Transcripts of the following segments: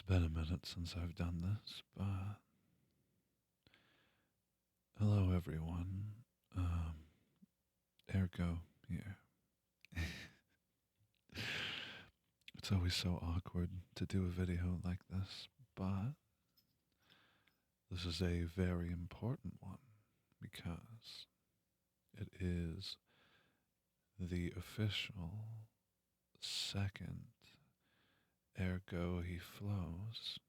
been a minute since I've done this, but hello everyone. Ergo here. It's always so awkward to do a video like this, but this is a very important one because it is the official second Ergo He Flows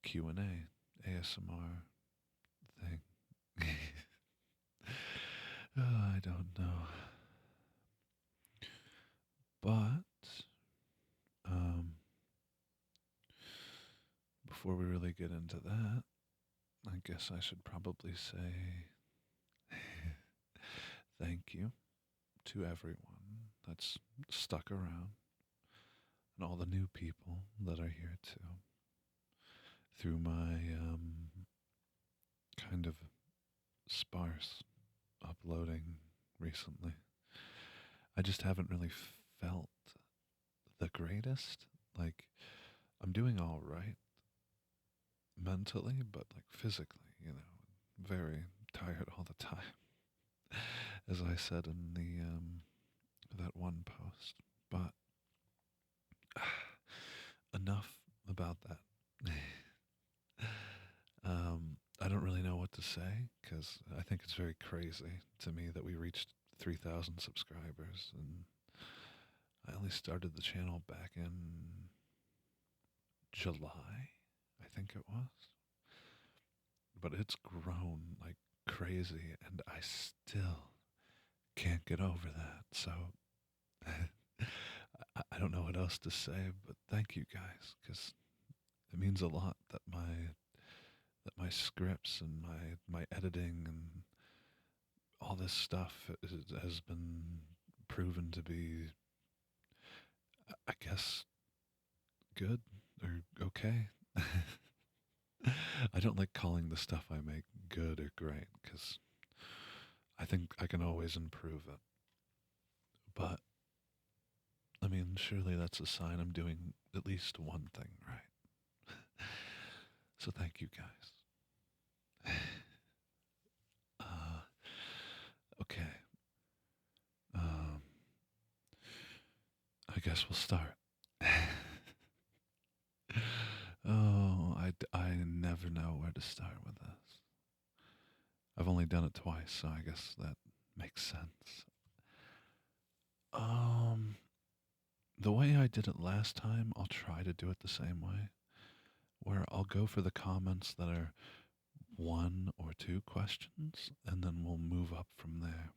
QnA ASMR thing. I don't know. But um, before we really get into that, I guess I should probably say thank you to everyone that's stuck around and all the new people that are here too through my kind of sparse uploading recently. I just haven't really felt the greatest. Like, I'm doing all right mentally, but like physically, very tired all the time, as I said in the that one post. But enough about that. I don't really know what to say because I think it's very crazy to me that we reached 3,000 subscribers, and I only started the channel back in July, I think it was. But it's grown like crazy, and I still can't get over that. So I don't know what else to say, but thank you guys, because it means a lot that my scripts and my editing and all this stuff has been proven to be, I guess, good or okay. I don't like calling the stuff I make good or great because I think I can always improve it. But I mean, surely that's a sign I'm doing at least one thing right. So thank you guys. uh, okay. Um, I guess we'll start. Oh, I never know where to start with this. I've only done it twice, so I guess that makes sense. Um, the way I did it last time, I'll try to do it the same way, where I'll go for the comments that are one or two questions, and then we'll move up from there.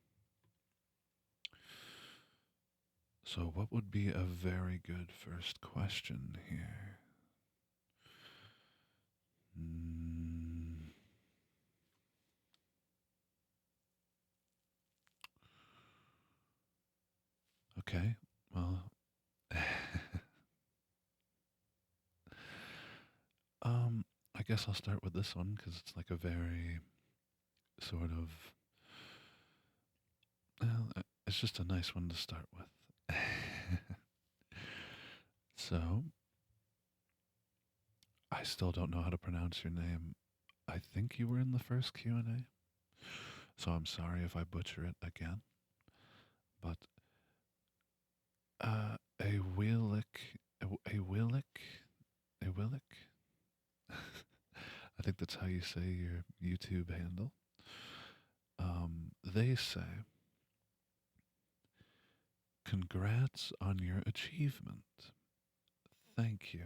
So, what would be a very good first question here? Mm, okay, well, I guess I'll start with this one because it's like a very sort of, it's just a nice one to start with. So, I still don't know how to pronounce your name. I think you were in the first Q&A, so I'm sorry if I butcher it again. But a Willick, a Willick, a Willick. I think that's how you say your YouTube handle. They say, "Congrats on your achievement. Thank you."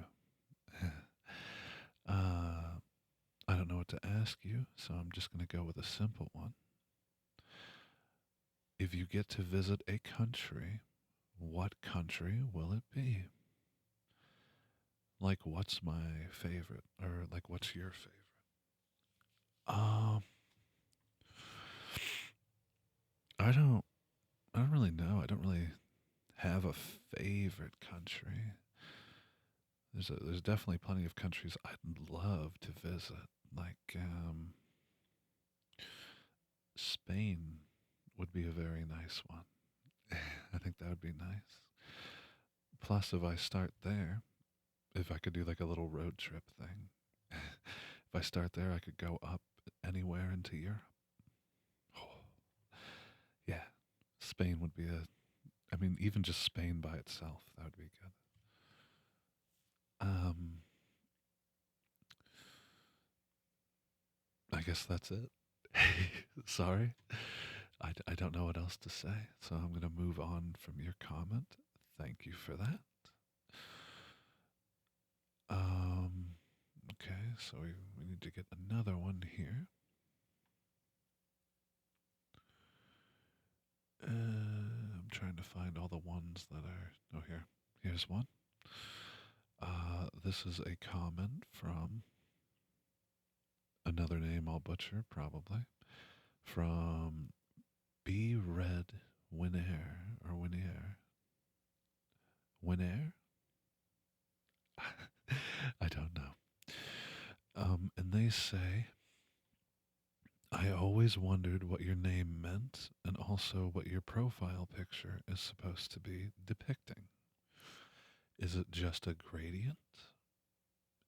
I don't know what to ask you, so I'm just going to go with a simple one. If you get to visit a country, what country will it be? Like, what's my favorite? Or, like, what's your favorite? Um, I don't, I don't really know. I don't really have a favorite country. There's definitely plenty of countries I'd love to visit. Like, Spain would be a very nice one. I think that would be nice. Plus, if I start there, if I could do like a little road trip thing. If I start there, I could go up anywhere into Europe. Oh, yeah, Spain would be a. I mean, even just Spain by itself, that would be good. Um, I guess that's it. Sorry. I don't know what else to say, so I'm going to move on from your comment. Thank you for that. Um, okay, so we need to get another one here. I'm trying to find all the ones that are. Oh, here. Here's one. This is a comment from another name I'll butcher, probably. From B Red Winair or Winair. Winair? I don't know. And they say, I always wondered what your name meant and also what your profile picture is supposed to be depicting. Is it just a gradient?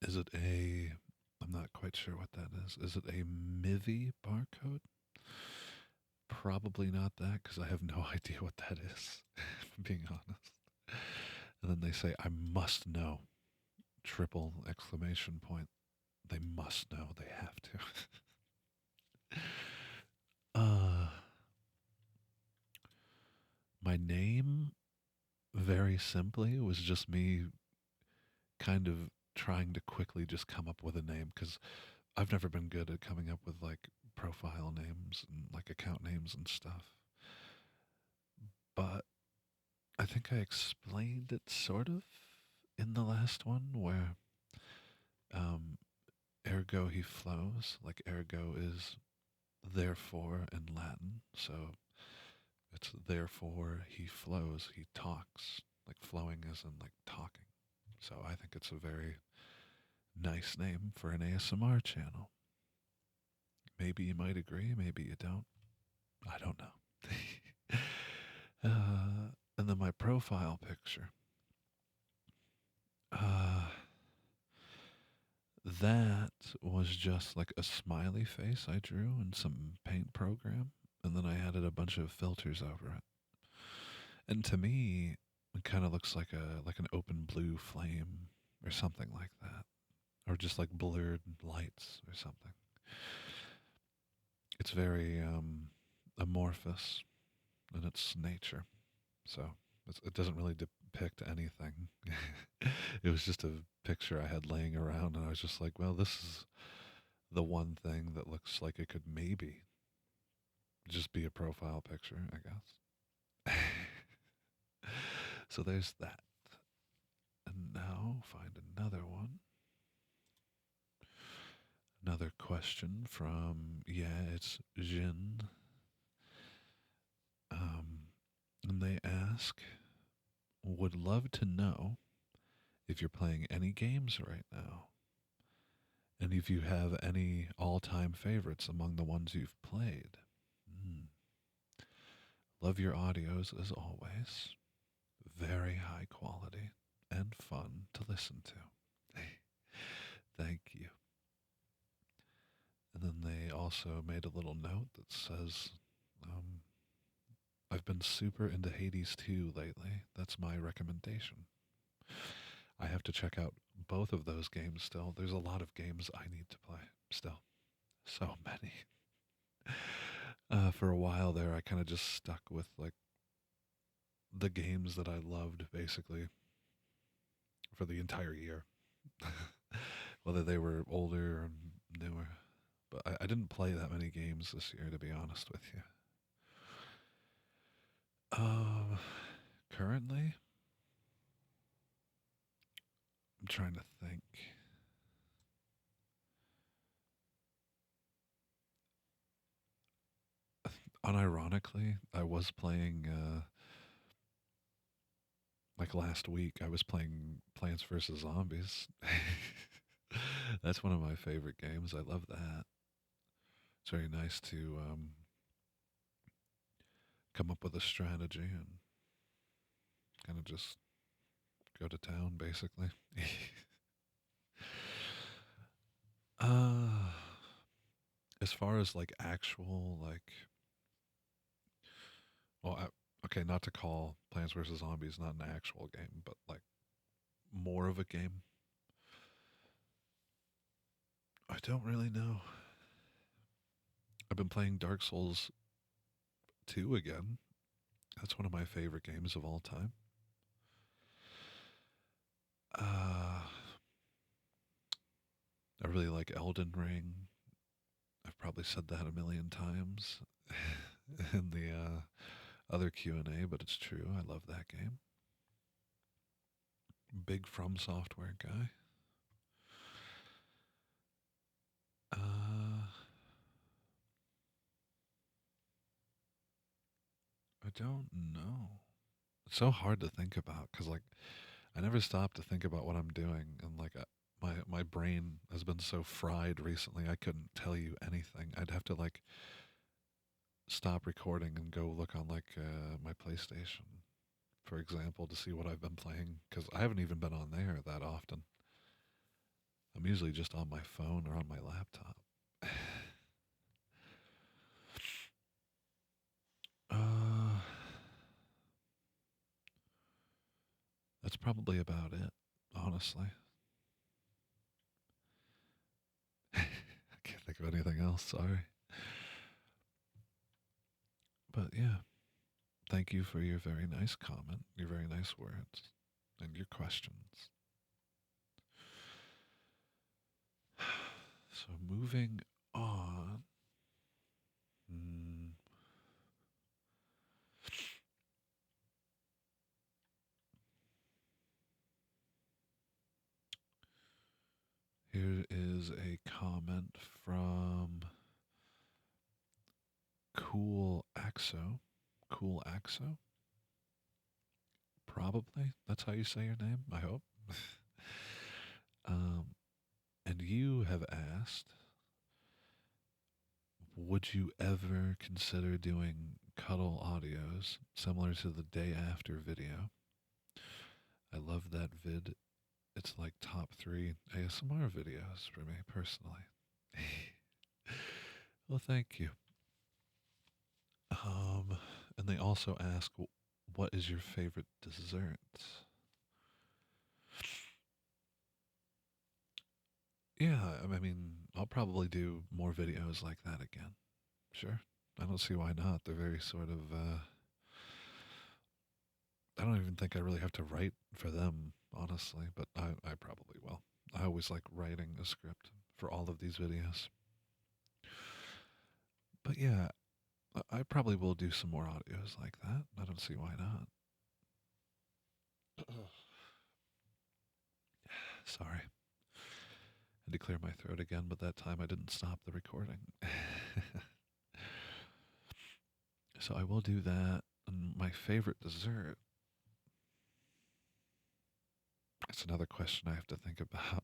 Is it a. I'm not quite sure what that is. Is it a MIVI barcode? Probably not that because I have no idea what that is, if I'm being honest. And then they say, I must know. Triple exclamation point. They must know. They have to. My name, very simply, was just me kind of trying to quickly just come up with a name because I've never been good at coming up with like profile names and like account names and stuff. But I think I explained it sort of in the last one where um, ergo he flows, like ergo is therefore in Latin. So it's therefore he flows, he talks, like flowing as in like talking. So I think it's a very nice name for an ASMR channel. Maybe you might agree, maybe you don't. I don't know. And then my profile picture. Uh, that was just like a smiley face I drew in some paint program, and then I added a bunch of filters over it. And to me, it kind of looks like an open blue flame or something like that, or just like blurred lights or something. It's very amorphous in its nature, so it doesn't really depict anything. It was just a picture I had laying around, and I was just like, well, this is the one thing that looks like it could maybe just be a profile picture, I guess. So there's that. And now find another one. Another question from, yeah, it's Jin. And they ask, would love to know if you're playing any games right now, and if you have any all time favorites among the ones you've played. Mm. Love your audios as always. Very high quality and fun to listen to. Thank you. And then they also made a little note that says, um, I've been super into Hades 2 lately. That's my recommendation. I have to check out both of those games still. There's a lot of games I need to play still. So many. For a while there, I kind of just stuck with like the games that I loved basically for the entire year, whether they were older or newer. But I didn't play that many games this year, to be honest with you. Uh, Currently, I'm trying to think. Unironically, I was playing like last week. I was playing Plants vs Zombies. That's one of my favorite games. I love that. It's very nice to come up with a strategy and kind of just go to town, basically. Uh, as far as like actual like, well, okay, not to call Plants vs Zombies not an actual game, but like more of a game. I don't really know. I've been playing Dark Souls 2 again. That's one of my favorite games of all time. Uh, I really like Elden Ring. I've probably said that a million times in the other Q&A, but it's true. I love that game. Big From Software guy. Uh, I don't know. It's so hard to think about because, like, I never stop to think about what I'm doing, and like, my brain has been so fried recently. I couldn't tell you anything. I'd have to like stop recording and go look on like my PlayStation, for example, to see what I've been playing because I haven't even been on there that often. I'm usually just on my phone or on my laptop. uh, that's probably about it, honestly. I can't think of anything else. Sorry, but yeah. Thank you for your very nice comment, your very nice words, and your questions. So moving on. Hmm, here is a comment from Cool Axo. Cool Axo? Probably. That's how you say your name, I hope. um, and you have asked, would you ever consider doing cuddle audios similar to the day after video? I love that vid. It's like top three ASMR videos for me personally. Well, thank you. And they also ask, what is your favorite dessert? Yeah, I mean, I'll probably do more videos like that again. Sure. I don't see why not. They're very sort of, I don't even think I really have to write for them, honestly, but I probably will. I always like writing a script for all of these videos. But yeah, I probably will do some more audios like that. I don't see why not. Sorry. Had to clear my throat again, but that time I didn't stop the recording. So I will do that. And my favorite dessert. That's another question I have to think about.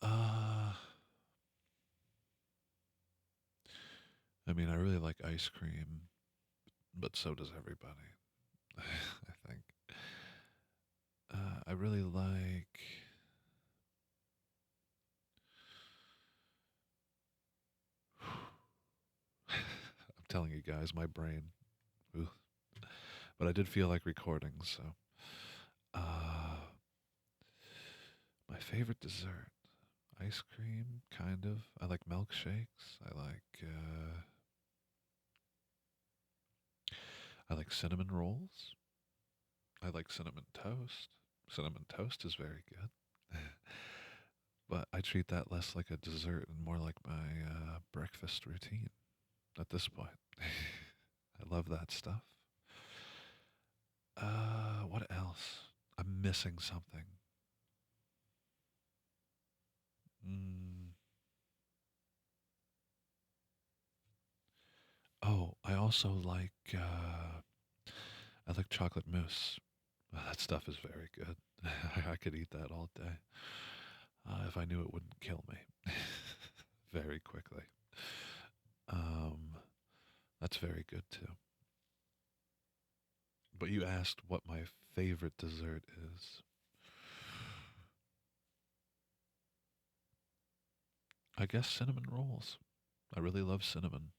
uh, I mean, I really like ice cream, but so does everybody. I think. I really like. I'm telling you guys, my brain. Ooh. But I did feel like recording, so. Uh, my favorite dessert. Ice cream, kind of. I like milkshakes. I like cinnamon rolls. I like cinnamon toast. Cinnamon toast is very good. But I treat that less like a dessert and more like my breakfast routine at this point. I love that stuff. What else? I'm missing something. Mm. Oh, I like chocolate mousse. That stuff is very good. I could eat that all day if I knew it wouldn't kill me very quickly. Um, that's very good too. But you asked what my favorite dessert is. I guess cinnamon rolls. I really love cinnamon,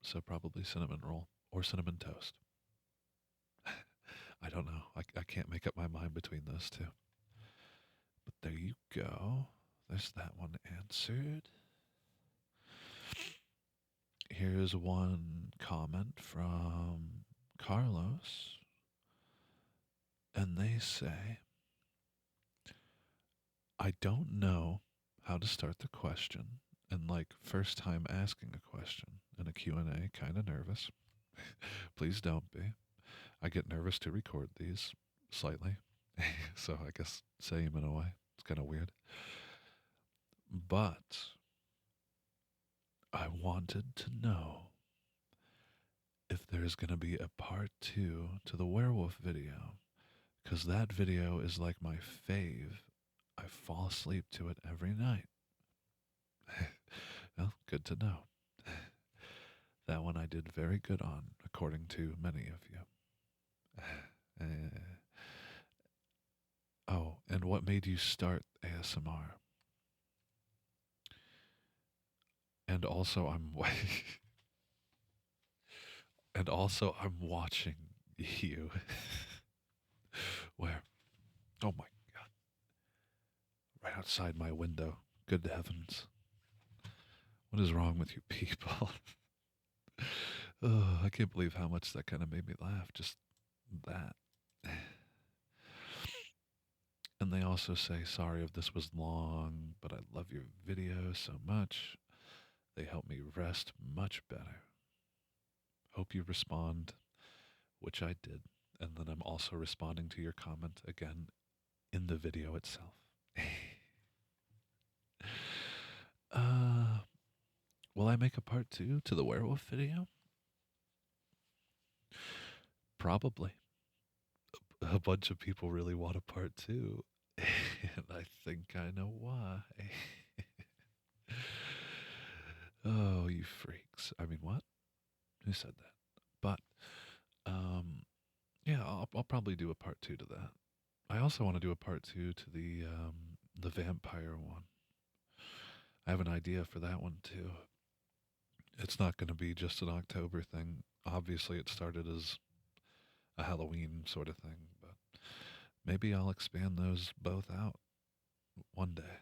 so probably cinnamon roll or cinnamon toast. I don't know. I can't make up my mind between those two. But there you go. There's that one answered. Here's one comment from Carlos, and they say, I don't know how to start the question, and like first time asking a question in a Q&A, kind of nervous. Please don't be. I get nervous to record these slightly, so I guess same in a way. It's kind of weird. But I wanted to know if there's going to be a part 2 to the werewolf video, because that video is like my fave. I fall asleep to it every night. Well, good to know. That one I did very good on, according to many of you. Oh, and what made you start ASMR? And also, and also I'm watching you. Where? Oh my god! Right outside my window. Good heavens! What is wrong with you people? Oh, I can't believe how much that kind of made me laugh. Just that. And they also say, sorry if this was long, but I love your videos so much. They help me rest much better. Hope you respond, which I did. And then I'm also responding to your comment again in the video itself. uh, will I make a part 2 to the werewolf video? Probably. A bunch of people really want a part 2. And I think I know why. Oh, you freaks. I mean, what? Who said that? But, yeah, I'll probably do a part 2 to that. I also want to do a part 2 to the vampire one. I have an idea for that one too. It's not going to be just an October thing. Obviously, it started as a Halloween sort of thing, but maybe I'll expand those both out one day.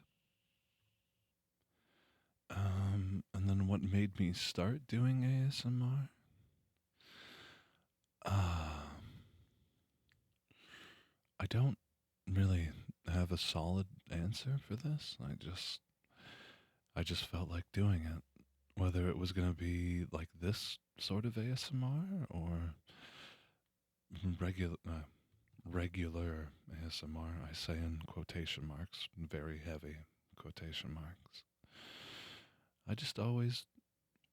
And then what made me start doing ASMR? I don't really have a solid answer for this. I just felt like doing it. Whether it was going to be like this sort of ASMR or regular regular ASMR, I say in quotation marks, very heavy quotation marks. I just always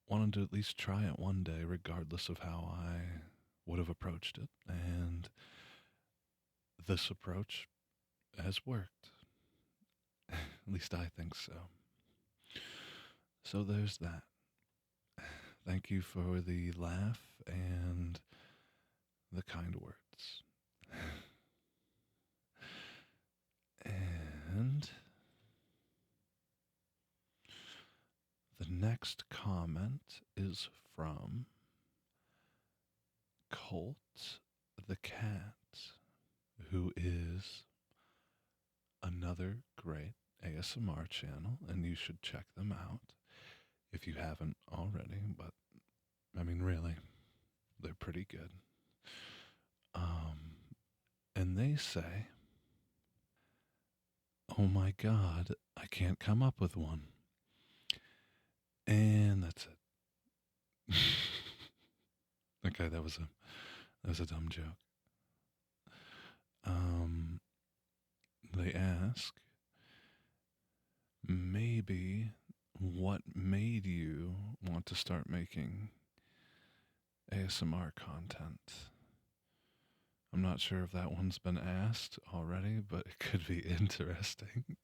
wanted to at least try it one day, regardless of how I would have approached it. And this approach has worked. At least I think so. So there's that. Thank you for the laugh and the kind words. And the next comment is from Colt the Cat, who is another great ASMR channel, and you should check them out if you haven't already. But, I mean, really, they're pretty good. And they say, oh my god, I can't come up with one. And that's it. Okay, that was a dumb joke. They ask, maybe what made you want to start making ASMR content? I'm not sure if that one's been asked already, but it could be interesting.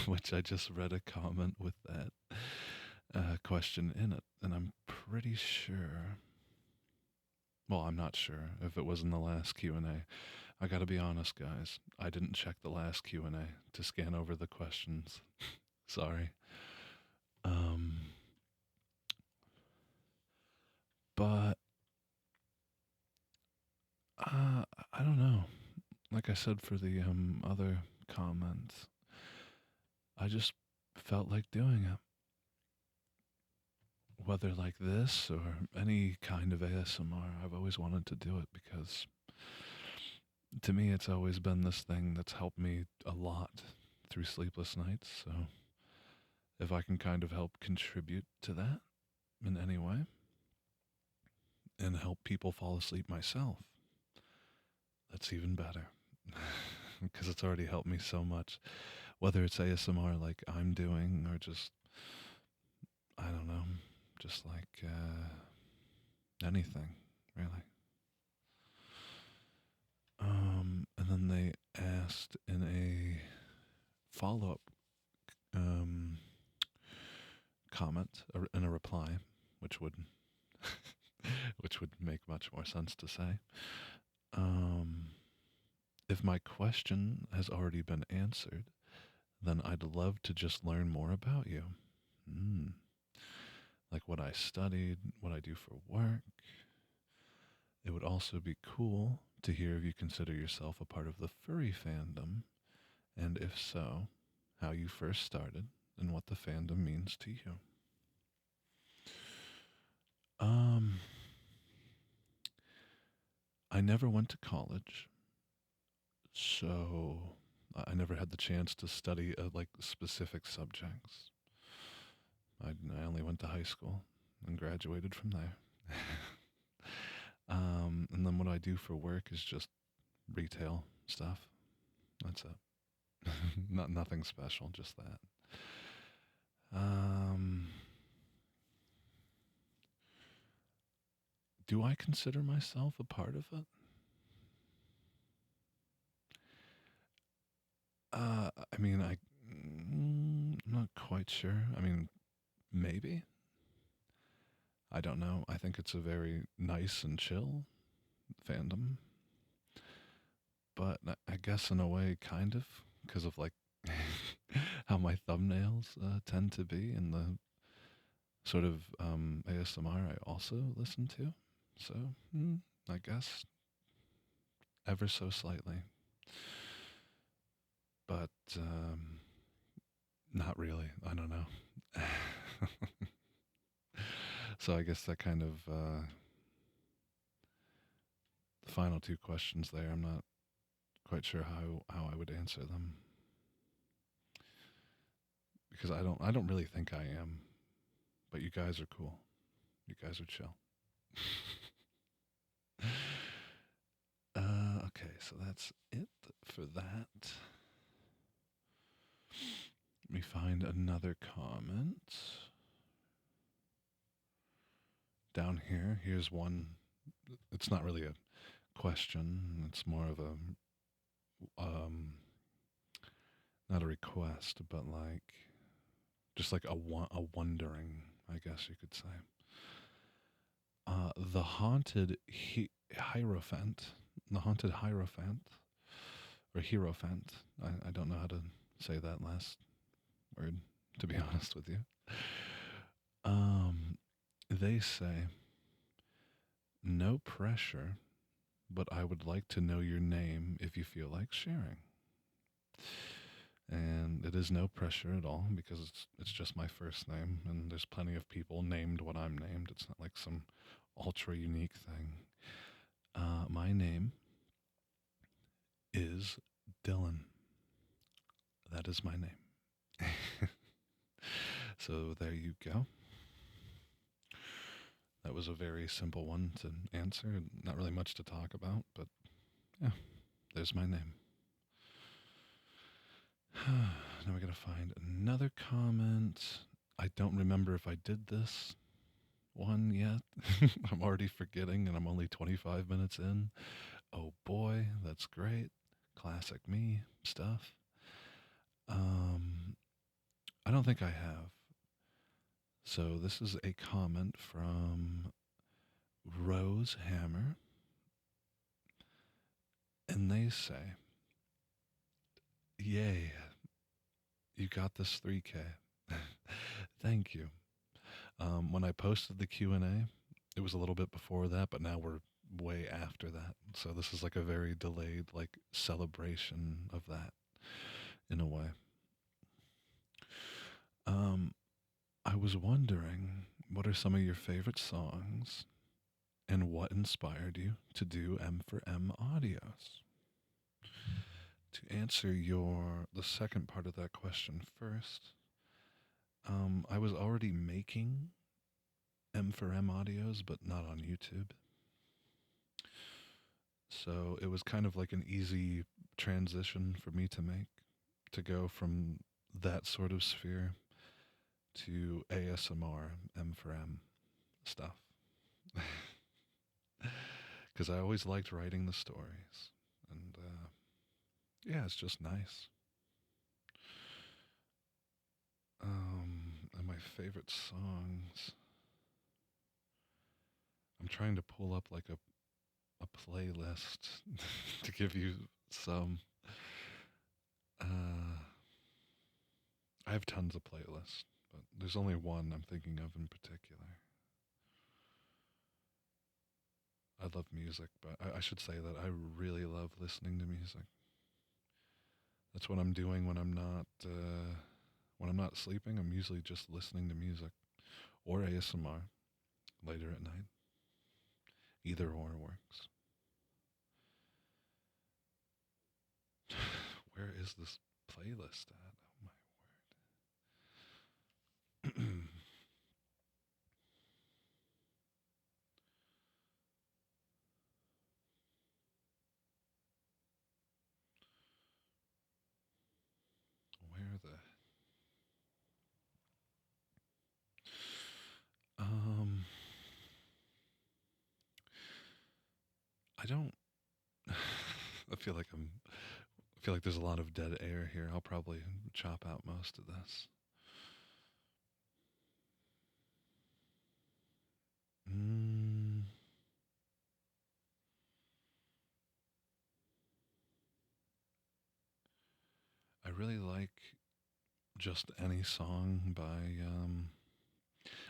Which I just read a comment with that question in it, and I'm pretty sure. Well, I'm not sure if it was in the last Q&A. I gotta be honest, guys. I didn't check the last Q&A to scan over the questions. Sorry. Um, but I don't know. Like I said for the other comments, I just felt like doing it. Whether like this or any kind of ASMR, I've always wanted to do it because to me it's always been this thing that's helped me a lot through sleepless nights. So if I can kind of help contribute to that in any way and help people fall asleep myself, that's even better. Because it's already helped me so much. Whether it's ASMR like I'm doing or just, I don't know, just like anything, really. And then they asked in a follow up um, comment, in a reply, which would which would make much more sense to say. Um, if my question has already been answered, then I'd love to just learn more about you. Mm. Like what I studied, what I do for work. It would also be cool to hear if you consider yourself a part of the furry fandom, and if so, how you first started and what the fandom means to you. Um, I never went to college, so I never had the chance to study like specific subjects. I only went to high school and graduated from there. And then what I do for work is just retail stuff. That's it. Nothing special, just that. Um, do I consider myself a part of it? I mean, I'm not quite sure. I mean, maybe. I don't know. I think it's a very nice and chill fandom, but I guess in a way, kind of, because of like how my thumbnails tend to be and the sort of ASMR I also listen to. So, I guess ever so slightly, but not really. I don't know. So I guess that kind of the final two questions there. I'm not quite sure how I would answer them because I don't really think I am. But you guys are cool. You guys are chill. Okay, so that's it for that. Let me find another comment. Down here, here's one. It's not really a question. It's more of um, not a request, but like, just like a wondering, I guess you could say. The haunted hierophant, the haunted hierophant, or hierophant. I don't know how to say that last word, to be honest with you. Um, they say, no pressure, but I would like to know your name if you feel like sharing. And it is no pressure at all because it's just my first name, and there's plenty of people named what I'm named. It's not like some ultra unique thing. My name is Dylan. That is my name. So there you go. That was a very simple one to answer. Not really much to talk about, but yeah, there's my name. Now we gotta find another comment. I don't remember if I did this one yet. I'm already forgetting and I'm only 25 minutes in. Oh boy, that's great. Classic me stuff. I don't think I have. So this is a comment from Rose Hammer. And they say, yay, you got this 3K. Thank you. When I posted the Q&A, it was a little bit before that, but now we're way after that. So this is like a very delayed like celebration of that in a way. Um, I was wondering, what are some of your favorite songs and what inspired you to do M for M audios? To answer the second part of that question first, I was already making M for M audios, but not on YouTube. So it was kind of like an easy transition for me to make, to go from that sort of sphere to ASMR, M for M stuff. Because I always liked writing the stories. And yeah, it's just nice. And my favorite songs. I'm trying to pull up like a playlist to give you some. Uh, I have tons of playlists, but there's only one I'm thinking of in particular. I love music, but I should say that I really love listening to music. That's what I'm doing when I'm not sleeping. I'm usually just listening to music or ASMR later at night. Either or works. Where is this playlist at? Oh my word. Where the um I don't I feel like I feel like there's a lot of dead air here. I'll probably chop out most of this. Mm, I really like just any song by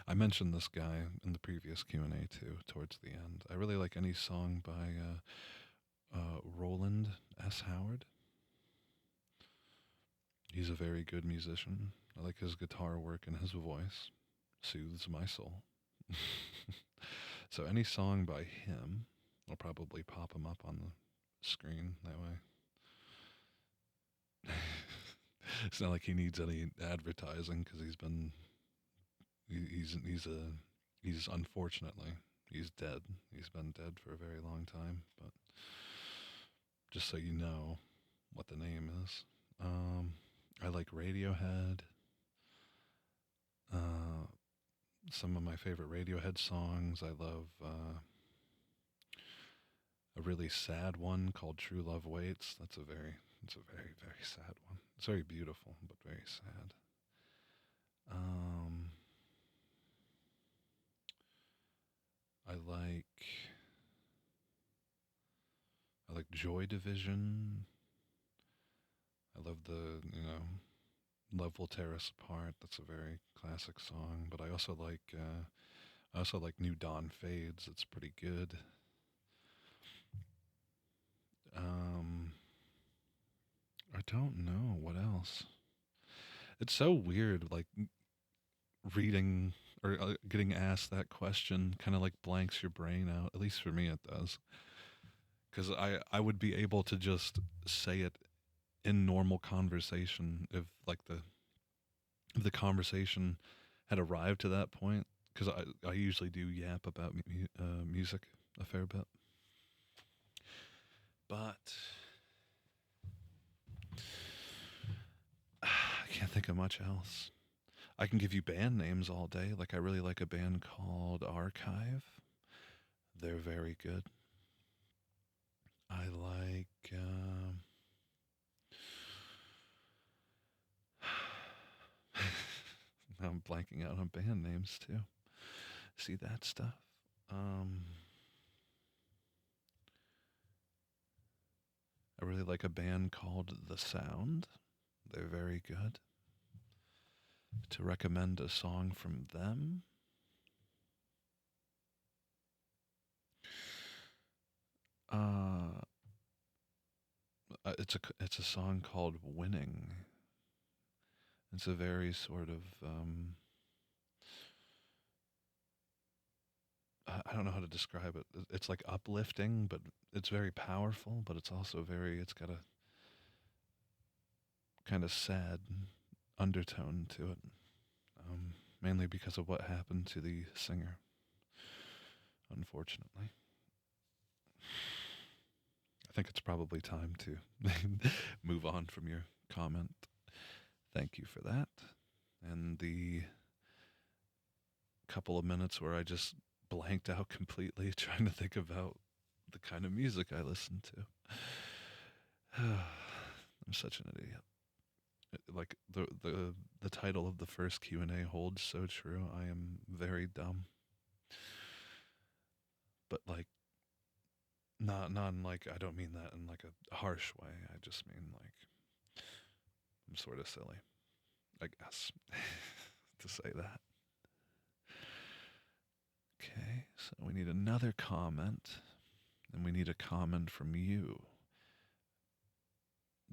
I mentioned this guy in the previous Q&A too towards the end. I really like any song by Roland S. Howard. He's a very good musician. I like his guitar work and his voice. Soothes my soul. So any song by him, I'll probably pop him up on the screen that way. It's not like he needs any advertising because he's unfortunately he's dead. He's been dead for a very long time, but just so you know what the name is. I like Radiohead. Uh, some of my favorite Radiohead songs. I love a really sad one called "True Love Waits." It's a very very sad one. It's very beautiful, but very sad. Um, I like I like Joy Division. I love the Love Will Tear Us Apart. That's a very classic song. But I also like New Dawn Fades. It's pretty good. Um, I don't know what else. It's so weird, like reading or getting asked that question kind of like blanks your brain out. At least for me, it does. Because I would be able to just say it in normal conversation if the conversation had arrived to that point. Because I usually do yap about music a fair bit. But I can't think of much else. I can give you band names all day. Like, I really like a band called Archive. They're very good. I like. Now I'm blanking out on band names too. See that stuff? Um, I really like a band called The Sound. They're very good. to recommend a song from them. Uh, it's a song called "Winning." It's a very sort of I don't know how to describe it. It's like uplifting, but it's very powerful. But it's also very. It's got a kind of sad undertone to it, mainly because of what happened to the singer. Unfortunately, I think it's probably time to move on from your comment. Thank you for that. And the couple of minutes where I just blanked out completely trying to think about the kind of music I listen to. I'm such an idiot. Like the title of the first Q&A holds so true. I am very dumb. But like not in like I don't mean that in like a harsh way. I just mean like I'm sort of silly, I guess, to say that. Okay, so we need another comment, and we need a comment from you.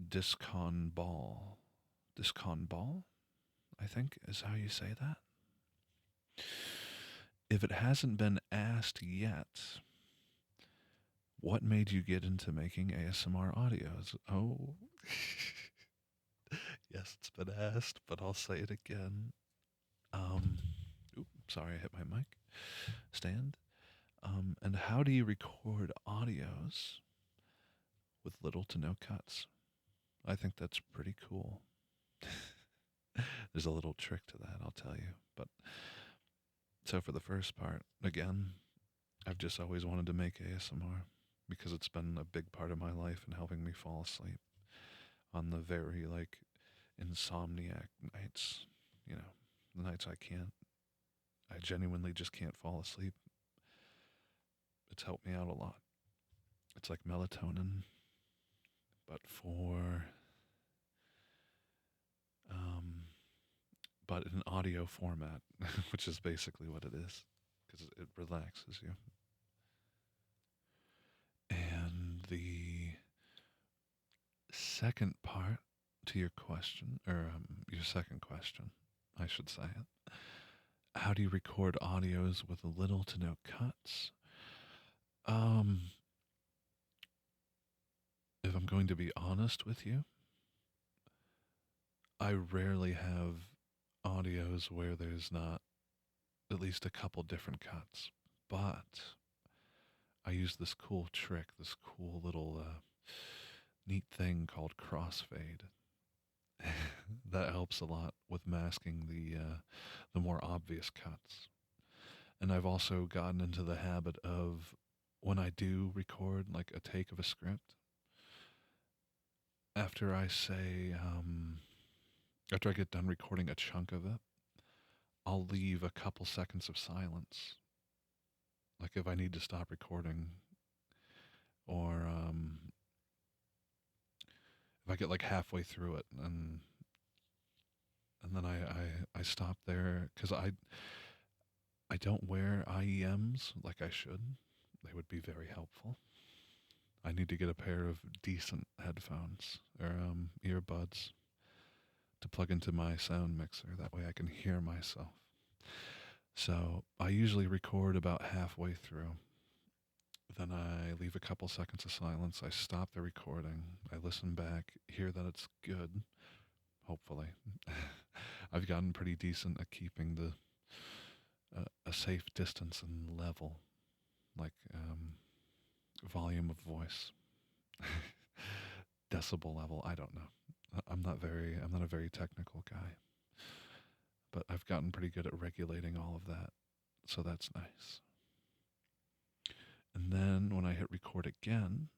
Discon Ball. Discon Ball, I think is how you say that. If it hasn't been asked yet, what made you get into making ASMR audios? Oh, yes, it's been asked, but I'll say it again. Um, sorry, I hit my mic stand. And how do you record audios with little to no cuts? I think that's pretty cool. There's a little trick to that, I'll tell you. But so for the first part, again, I've just always wanted to make ASMR because it's been a big part of my life in helping me fall asleep on the very like insomniac nights, you know, the nights I genuinely just can't fall asleep. It's helped me out a lot. It's like melatonin, but for um, but in audio format, which is basically what it is, because it relaxes you. And the second part to your question, or your second question, I should say it. How do you record audios with little to no cuts? Um, if I'm going to be honest with you, I rarely have audios where there's not at least a couple different cuts. But I use this cool trick, this cool little neat thing called crossfade. That helps a lot with masking the more obvious cuts. And I've also gotten into the habit of when I do record like a take of a script, after I say after I get done recording a chunk of it, I'll leave a couple seconds of silence. Like if I need to stop recording, or if I get like halfway through it, and then I stop there because I don't wear IEMs like I should. They would be very helpful. I need to get a pair of decent headphones or earbuds to plug into my sound mixer. That way I can hear myself. So I usually record about halfway through. Then I leave a couple seconds of silence. I stop the recording. I listen back, hear that it's good, hopefully. I've gotten pretty decent at keeping a safe distance and level, like volume of voice, decibel level. I don't know. I'm not a very technical guy, but I've gotten pretty good at regulating all of that, so that's nice. And then when I hit record again,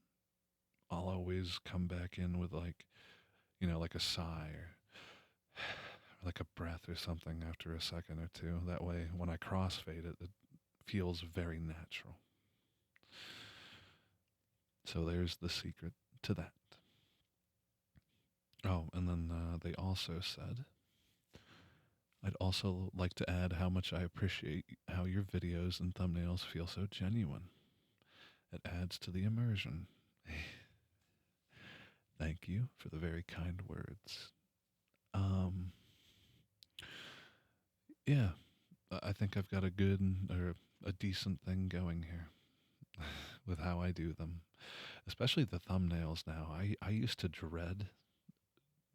I'll always come back in with like, like a sigh or like a breath or something after a second or two. That way, when I crossfade it, it feels very natural. So there's the secret to that. Oh, and then they also said I'd also like to add how much I appreciate how your videos and thumbnails feel so genuine. It adds to the immersion. Thank you for the very kind words. Um, yeah, I think I've got a good or a decent thing going here with how I do them, especially the thumbnails now. I used to dread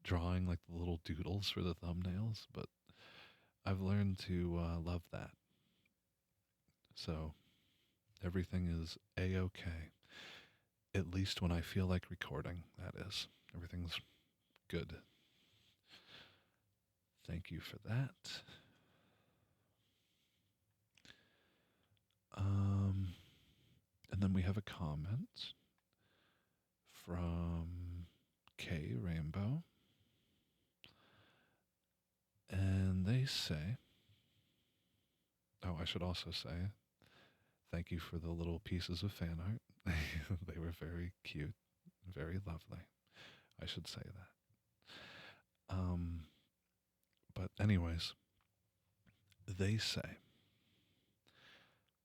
drawing like the little doodles for the thumbnails, but I've learned to love that. So everything is a-okay. At least when I feel like recording, that is. Everything's good. Thank you for that. Um, and then we have a comment from K Rainbow. And they say, oh, I should also say, thank you for the little pieces of fan art. They were very cute, very lovely. I should say that. But anyways, they say,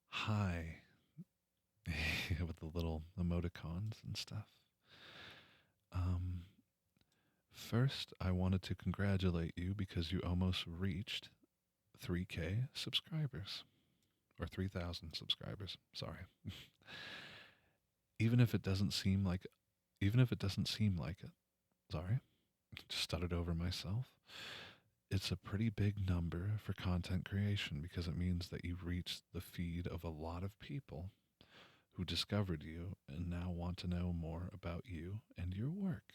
hi, with the little emoticons and stuff. Um, First, I wanted to congratulate you because you almost reached 3K subscribers. Or 3,000 subscribers, sorry. even if it doesn't seem like Even if it doesn't seem like it, sorry, just stuttered over myself. It's a pretty big number for content creation because it means that you've reached the feed of a lot of people who discovered you and now want to know more about you and your work.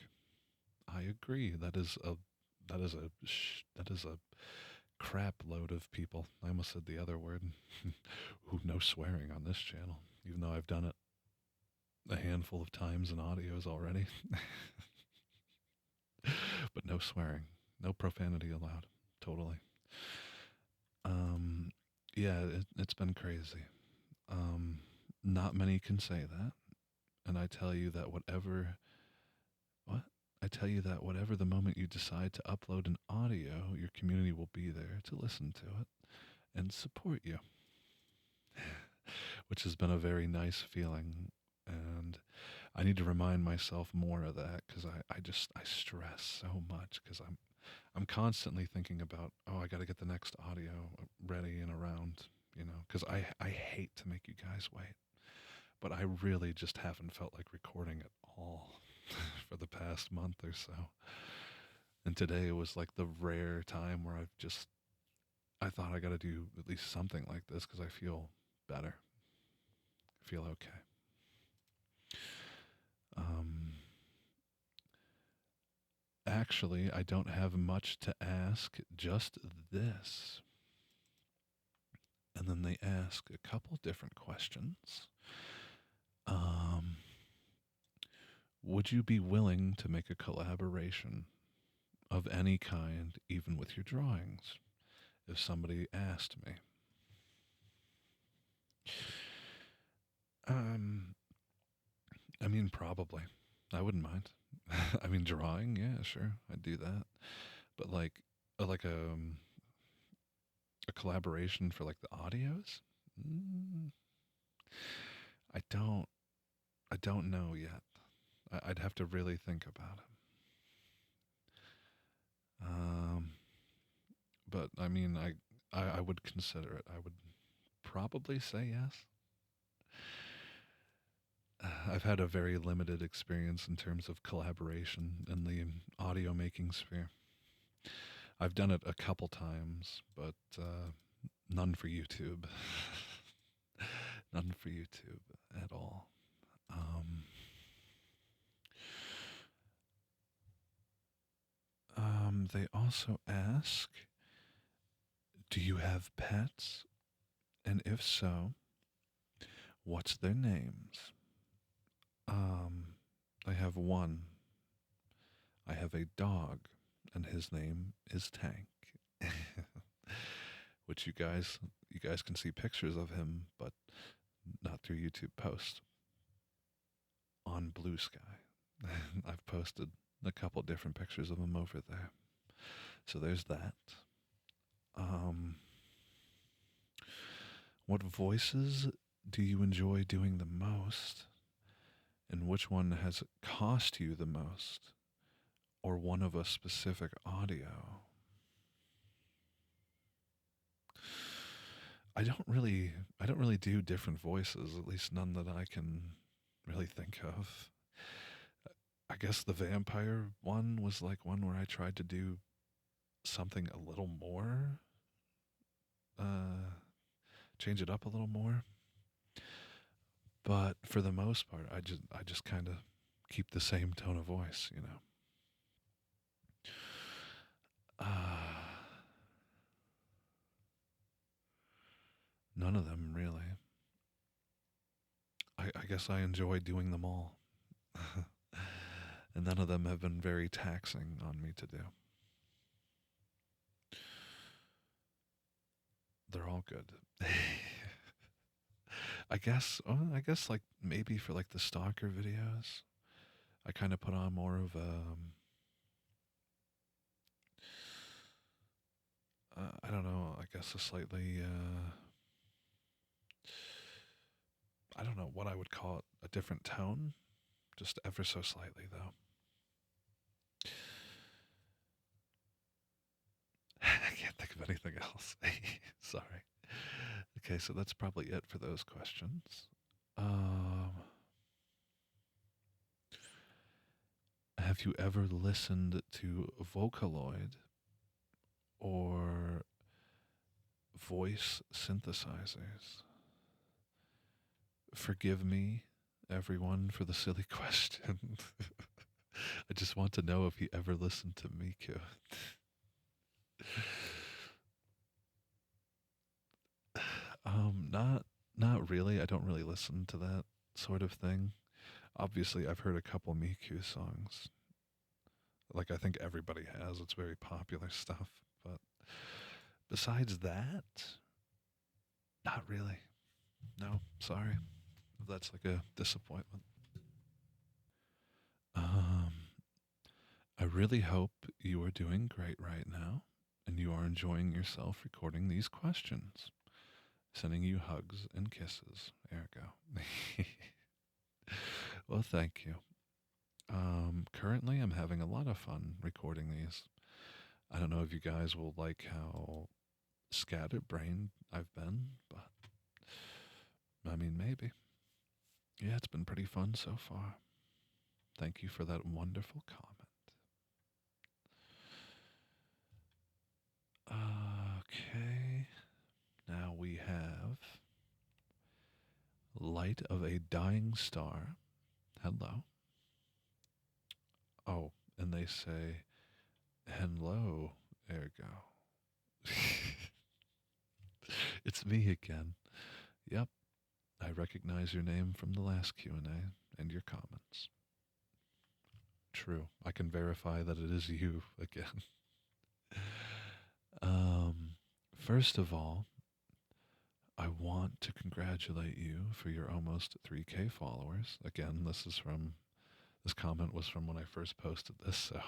I agree. That is a crap load of people. I almost said the other word. Ooh, no swearing on this channel, even though I've done it a handful of times in audios already. But no swearing, no profanity allowed. Totally. Um, yeah, it's been crazy. Um, Not many can say that, and I tell you that what I tell you that whatever the moment you decide to upload an audio, your community will be there to listen to it and support you, which has been a very nice feeling. And I need to remind myself more of that because I stress so much because I'm constantly thinking about, oh, I got to get the next audio ready and around, because I hate to make you guys wait, but I really just haven't felt like recording at all for the past month or so. And today was like the rare time where I thought I got to do at least something like this because I feel better, I feel okay. Um, Actually, I don't have much to ask, just this. And then they ask a couple different questions. Um, would you be willing to make a collaboration of any kind, even with your drawings, if somebody asked me? Um, I mean, probably. I wouldn't mind. I mean, drawing, yeah, sure, I'd do that. But like a collaboration for like the audios, mm, I don't, I don't know yet. I'd have to really think about it. Um, but I mean, I would consider it. I would probably say yes. I've had a very limited experience in terms of collaboration in the audio making sphere. I've done it a couple times, but none for YouTube. None for YouTube at all. Um, they also ask, do you have pets? And if so, what's their names? Um, I have one. I have a dog, and his name is Tank. Which you guys can see pictures of him, but not through YouTube posts. On Blue Sky. I've posted a couple different pictures of him over there. So there's that. Um, what voices do you enjoy doing the most, and which one has cost you the most, or one of a specific audio? I don't really, I don't really do different voices, at least none that I can really think of. I guess the vampire one was like one where I tried to do something a little more, uh, change it up a little more. But for the most part, I just kind of keep the same tone of voice, you know. Uh, none of them really. I guess I enjoy doing them all. And none of them have been very taxing on me to do. They're all good. I guess like maybe for like the stalker videos, I kind of put on more of I don't know, I guess a slightly I don't know what I would call it, a different tone, just ever so slightly though. I can't think of anything else. Sorry. Okay, so that's probably it for those questions. Um, have you ever listened to Vocaloid or voice synthesizers? Forgive me, everyone, for the silly question. I just want to know if you ever listened to Miku. Not really. I don't really listen to that sort of thing. Obviously, I've heard a couple Miku songs. Like I think everybody has. It's very popular stuff. But besides that, not really. No, sorry. That's like a disappointment. Um, I really hope you are doing great right now and you are enjoying yourself recording these questions. Sending you hugs and kisses. There we go. Well, thank you. Currently, I'm having a lot of fun recording these. I don't know if you guys will like how scatterbrained I've been, but I mean, maybe. Yeah, it's been pretty fun so far. Thank you for that wonderful comment. Okay, now we have Light of a Dying Star. Hello. Oh, and they say, hello. There we go. It's me again. Yep, I recognize your name from the last Q&A and your comments. True. I can verify that it is you again. um, First of all, I want to congratulate you for your almost 3K followers. Again, this comment was from when I first posted this, so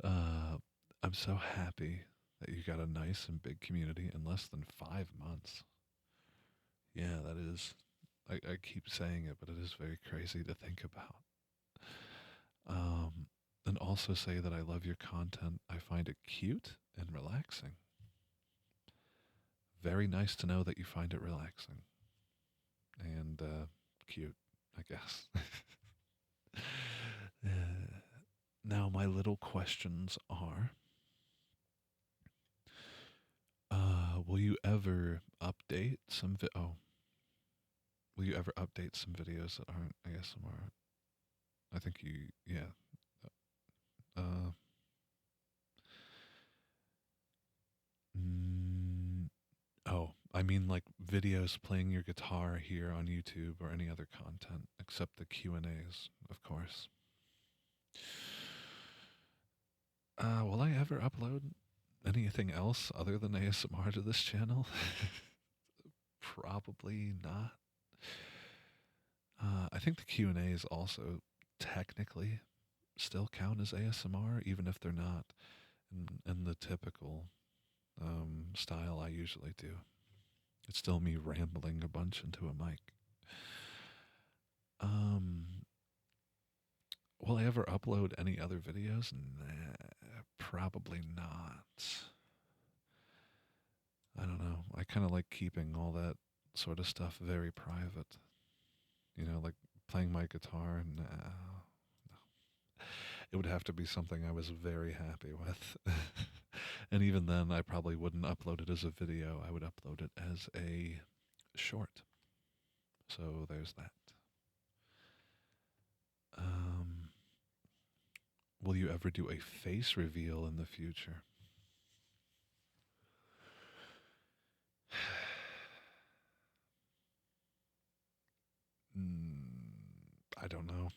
I'm so happy that you got a nice and big community in less than 5 months. Yeah, that is. I keep saying it, but it is very crazy to think about. Um, and also say that I love your content. I find it cute and relaxing. Very nice to know that you find it relaxing and cute, I guess. Now, my little questions are will you ever update some will you ever update some videos that aren't ASMR? I think you, yeah. Uh, mm, oh, I mean like videos playing your guitar here on YouTube or any other content except the Q&As, of course. Will I ever upload anything else other than ASMR to this channel? Probably not. I think the Q&As also technically still count as ASMR, even if they're not in the typical style I usually do. It's still me rambling a bunch into a mic. Um, will I ever upload any other videos? Nah, probably not. I don't know. I kind of like keeping all that sort of stuff very private. You know, like playing my guitar. Nah, it would have to be something I was very happy with. And even then, I probably wouldn't upload it as a video. I would upload it as a short. So there's that. Um, will you ever do a face reveal in the future? I don't know.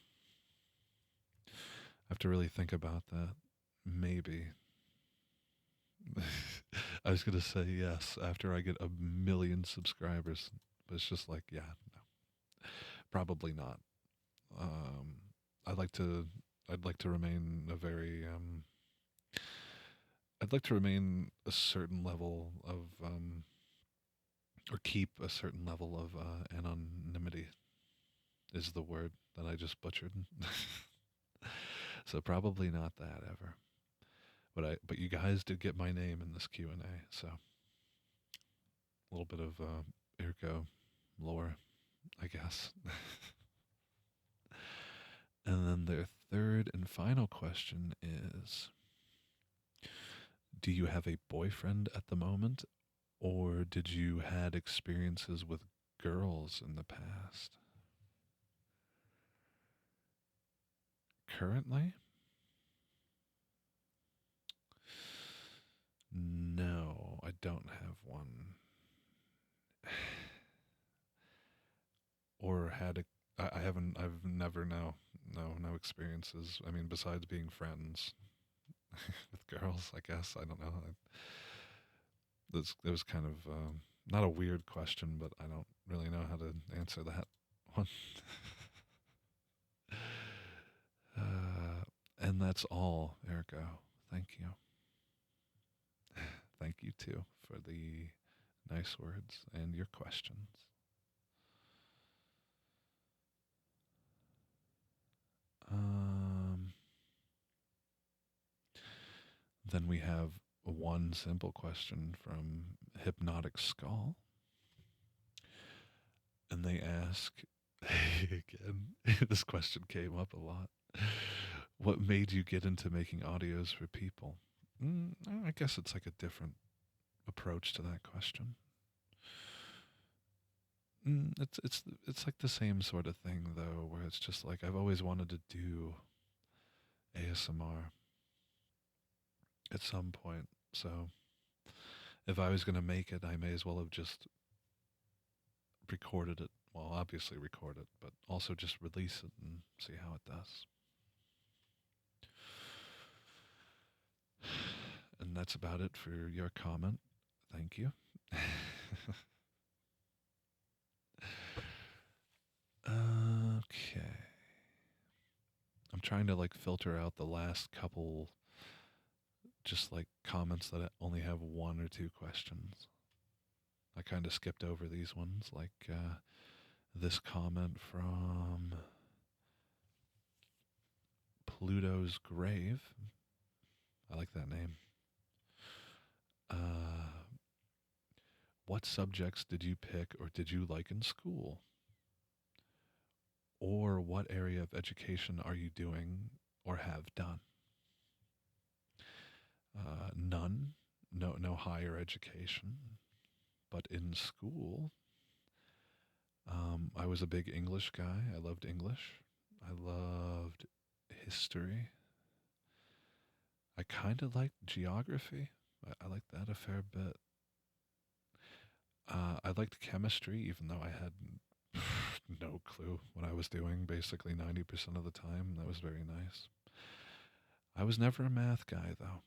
I have to really think about that. Maybe. I was going to say yes after I get a million subscribers, but it's just like, yeah, no, probably not. Um, I'd like to. I'd like to remain a very. I'd like to remain a certain level of, or keep a certain level of anonymity. Is the word that I just butchered. So probably not that ever. But you guys did get my name in this Q&A, so a little bit of Irko lore, I guess. And then their third and final question is, do you have a boyfriend at the moment, or did you had experiences with girls in the past? Currently? No, I don't have one. Or had a. I haven't. I've never. No experiences. I mean, besides being friends with girls, I guess. I don't know. It was kind of not a weird question, but I don't really know how to answer that one. And that's all, Erico. Thank you. Thank you too for the nice words and your questions. Um, then we have one simple question from Hypnotic Skull. And they ask, again, this question came up a lot. What made you get into making audios for people? I guess it's like a different approach to that question. It's like the same sort of thing though, where it's just like I've always wanted to do ASMR at some point. So if I was going to make it, I may as well have just recorded it. Well, obviously record it, but also just release it and see how it does. And that's about it for your comment. Thank you. Okay. I'm trying to like filter out the last couple just like comments that only have one or two questions. I kind of skipped over these ones, like this comment from Pluto's Grave. I like that name. What subjects did you pick or did you like in school? Or what area of education are you doing or have done? None. No higher education. But in school, I was a big English guy. I loved English. I loved history. I kind of liked geography. I liked that a fair bit. I liked chemistry, even though I had no clue what I was doing basically 90% of the time. That was very nice. I was never a math guy, though.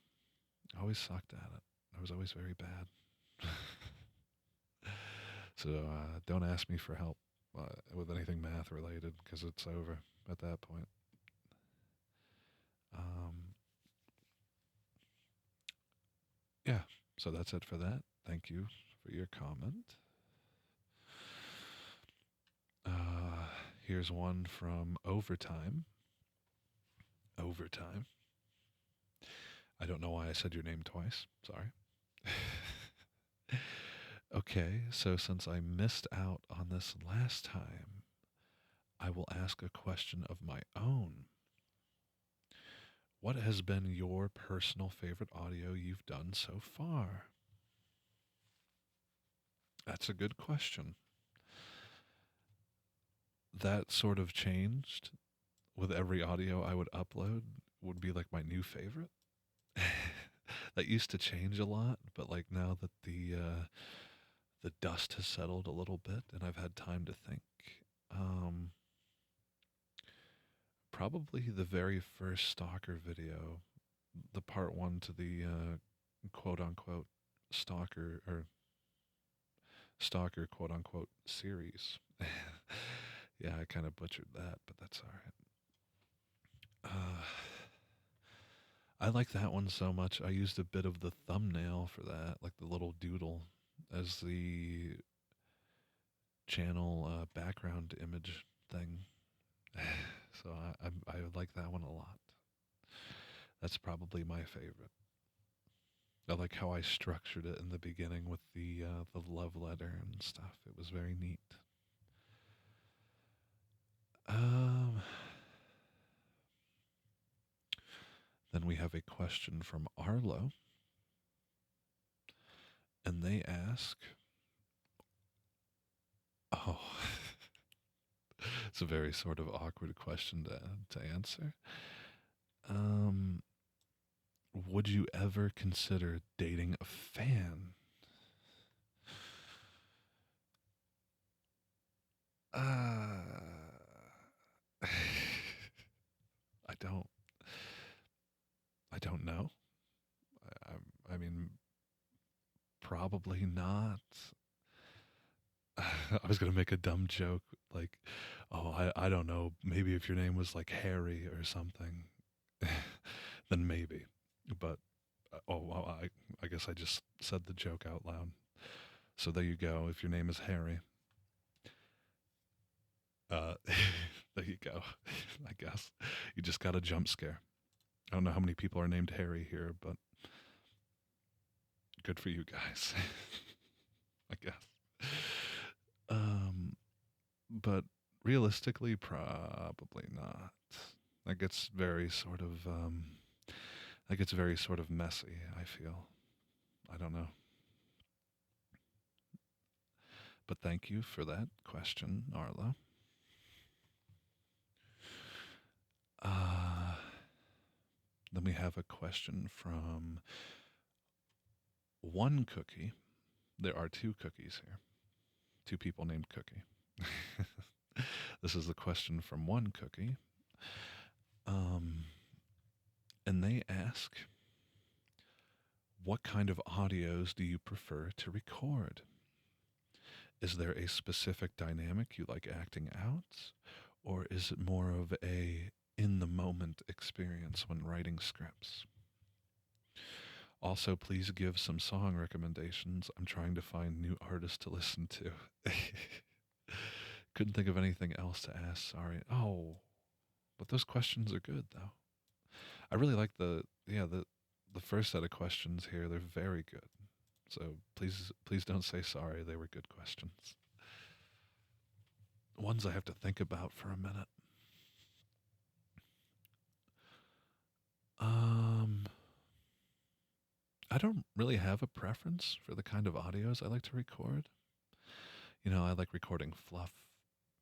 I always sucked at it. I was always very bad. So don't ask me for help with anything math related because it's over at that point. Um, yeah. So that's it for that. Thank you for your comment. Uh, Here's one from Overtime. Overtime. I don't know why I said your name twice. Sorry. Okay, so since I missed out on this last time, I will ask a question of my own. What has been your personal favorite audio you've done so far? That's a good question. That sort of changed with every audio I would upload, would be like my new favorite. That used to change a lot, but like now that the dust has settled a little bit and I've had time to think, um, probably the very first Stalker video, the part one to the quote unquote Stalker or Stalker quote unquote series. Yeah, I kind of butchered that, but that's all right. I like that one so much. I used a bit of the thumbnail for that, like the little doodle, as the channel background image thing. So I like that one a lot. That's probably my favorite. I like how I structured it in the beginning with the love letter and stuff. It was very neat. Um, then we have a question from Arlo, and they ask, "Oh, it's a very sort of awkward question to answer. Um, would you ever consider dating a fan?" Uh, I don't. I don't know. I mean, probably not. I was gonna make a dumb joke like, "Oh, I don't know. Maybe if your name was like Harry or something, then maybe." But oh, well, I guess I just said the joke out loud. So there you go. If your name is Harry, uh, there you go. I guess you just got a jump scare. I don't know how many people are named Harry here, but good for you guys. I guess. Um, but realistically, probably not. That gets very sort of that gets very sort of messy. I feel. I don't know. But thank you for that question, Arlo. Uh, then we have a question from One Cookie. There are two cookies here. Two people named Cookie. This is the question from One Cookie. Um, and they ask, what kind of audios do you prefer to record? Is there a specific dynamic you like acting out? Or is it more of a in the moment experience when writing scripts? Also, please give some song recommendations. I'm trying to find new artists to listen to. Couldn't think of anything else to ask. Sorry. Oh, but those questions are good though. I really like the first set of questions here. They're very good. So please don't say sorry. They were good questions. Ones I have to think about for a minute. Um, I don't really have a preference for the kind of audios I like to record. You know, I like recording fluff.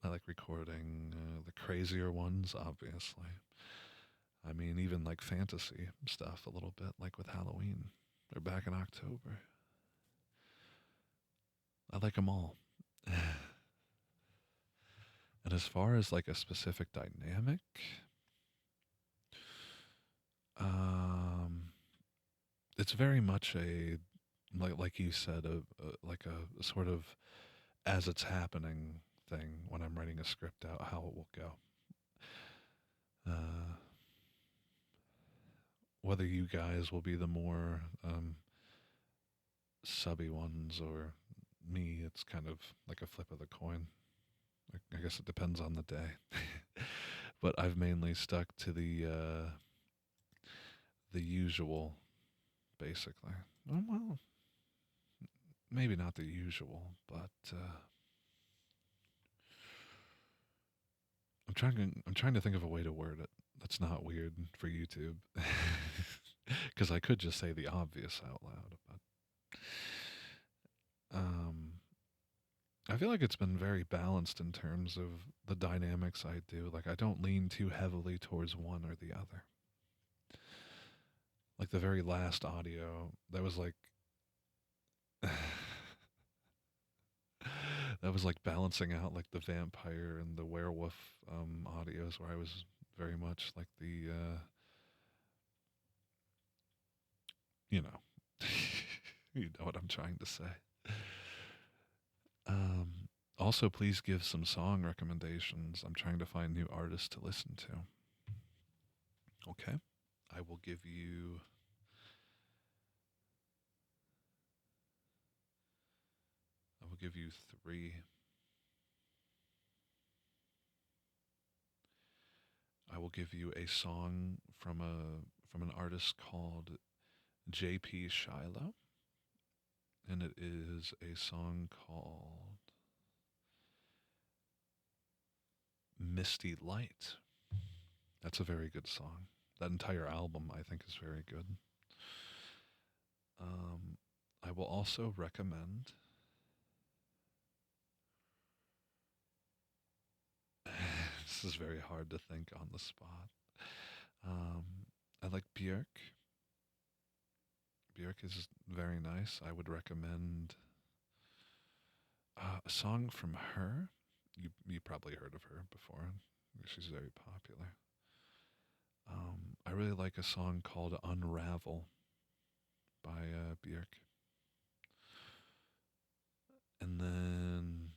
I like recording the crazier ones, obviously. I mean, even like fantasy stuff a little bit, like with Halloween. They're back in October. I like them all. And as far as like a specific dynamic, um, it's very much a like you said, like a sort of as it's happening thing when I'm writing a script out, how it will go. Uh, Whether you guys will be the more subby ones, or me, it's kind of like a flip of the coin. I guess it depends on the day. But I've mainly stuck to the usual, basically. Well, maybe not the usual, but I'm trying to think of a way to word it that's not weird for YouTube, because I could just say the obvious out loud. But I feel like it's been very balanced in terms of the dynamics I do. Like I don't lean too heavily towards one or the other. Like the very last audio, that was like that was like balancing out like the vampire and the werewolf audios, where I was very much like the you know, you know what I'm trying to say. Um, Also, please give some song recommendations. I'm trying to find new artists to listen to. Okay, I will give you. I will give you three. I will give you a song from an artist called J.P. Shiloh, and it is a song called Misty Light. That's a very good song. That entire album, I think, is very good. Um, I will also recommend. This is very hard to think on the spot. Um, I like Björk. Björk is very nice. I would recommend a song from her. You probably heard of her before. She's very popular. I really like a song called Unravel by Björk. And then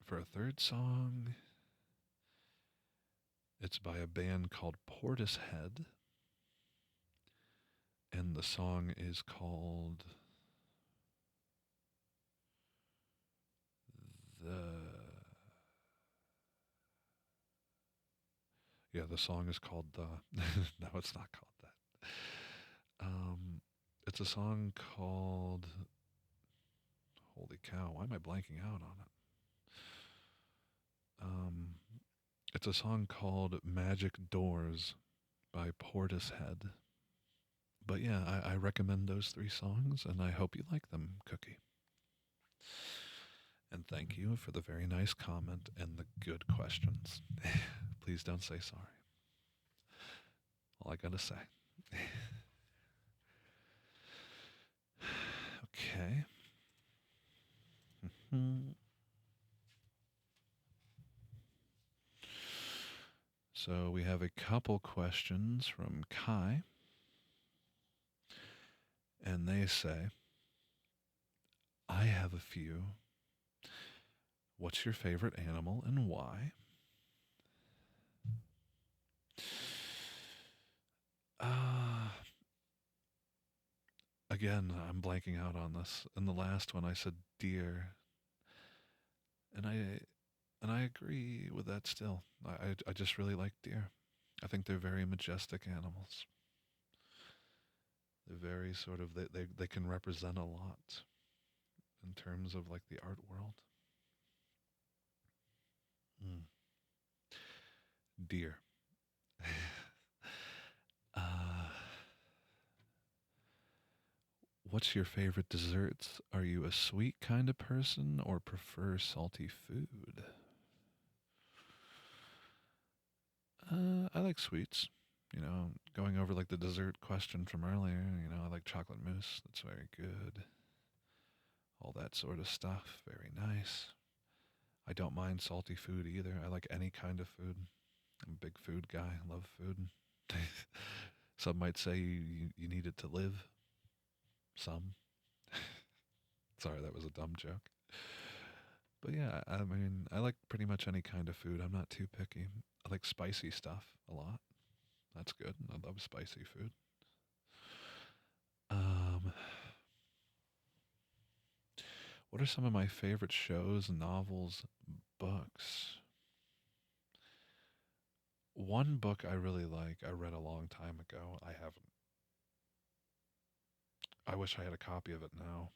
for a third song, it's by a band called Portishead. And the song is called The. Yeah, the song is called The. No, it's not called that. It's a song called. Holy cow, why am I blanking out on it? Um, it's a song called Magic Doors by Portishead. But yeah, I recommend those three songs, and I hope you like them, Cookie. And thank you for the very nice comment and the good questions. Please don't say sorry. All I gotta say. Okay. So we have a couple questions from Kai, and they say, I have a few. What's your favorite animal and why? Uh, Again, I'm blanking out on this. In the last one, I said deer, and I agree with that still. I just really like deer. I think they're very majestic animals. They're very sort of they can represent a lot in terms of like the art world. Mm. Deer. uh, what's your favorite desserts? Are you a sweet kind of person or prefer salty food? I like sweets. Going over like the dessert question from earlier, I like chocolate mousse. That's very good. All that sort of stuff. Very nice. I don't mind salty food either. I like any kind of food. I'm a big food guy. I love food. Some might say you need it to live. Some. Sorry, that was a dumb joke. But yeah, I mean, I like pretty much any kind of food. I'm not too picky. I like spicy stuff a lot. That's good. I love spicy food. Um, What are some of my favorite shows, novels, books? One book I really like, I read a long time ago. I haven't. I wish I had a copy of it now.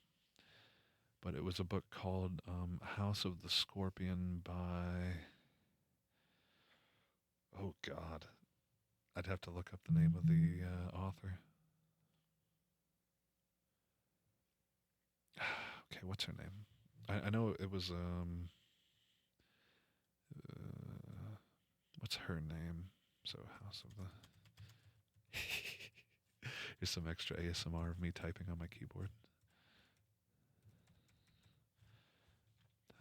But it was a book called House of the Scorpion by. Oh, God. I'd have to look up the name of the author. Okay, what's her name? I know it was. What's her name? So, House of the. Here's some extra ASMR of me typing on my keyboard.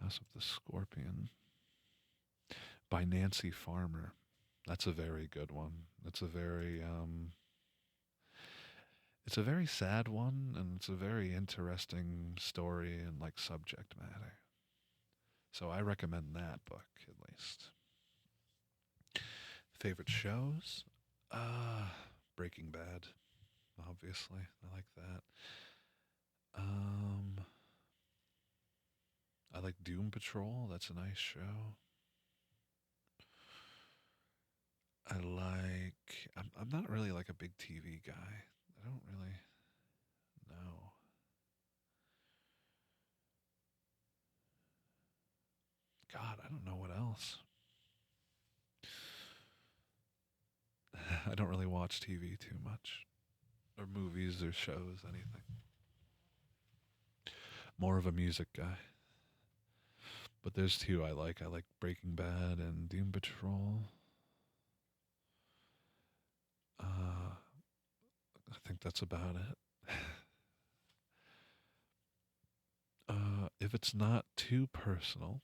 House of the Scorpion by Nancy Farmer. That's a very good one. It's a very sad one, and it's a very interesting story and like subject matter. So I recommend that book at least. Favorite shows? Uh Breaking Bad, obviously. I like that. Um I like Doom Patrol. That's a nice show. I'm not really like a big TV guy. I don't really know. God, I don't know what else. I don't really watch TV too much, or movies or shows, anything. More of a music guy. But there's two I like. I like Breaking Bad and Doom Patrol. I think that's about it. If it's not too personal,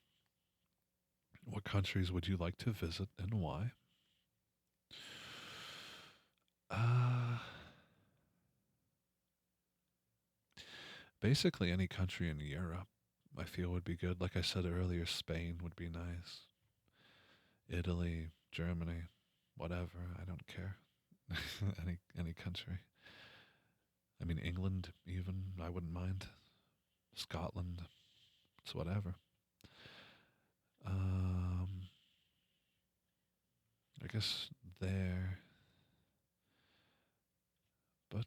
what countries would you like to visit and why? Uh, Basically, any country in Europe, I feel would be good. Like I said earlier, Spain would be nice. Italy, Germany, whatever. I don't care. Any country. I mean, England, even. I wouldn't mind. Scotland. It's whatever. Um, I guess there. But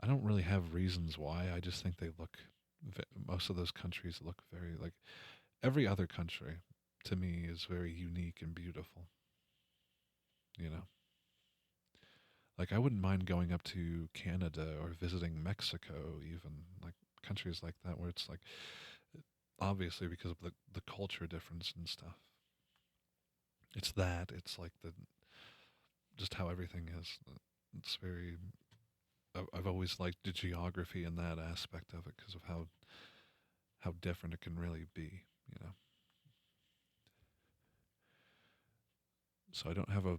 I don't really have reasons why. I just think they look. Most of those countries look very like every other country. To me, is very unique and beautiful. You know, like I wouldn't mind going up to Canada or visiting Mexico, even like countries like that, where it's like obviously because of the culture difference and stuff. It's that. It's like the just how everything is. It's very. I've always liked the geography and that aspect of it because of how different it can really be. You know. So I don't have a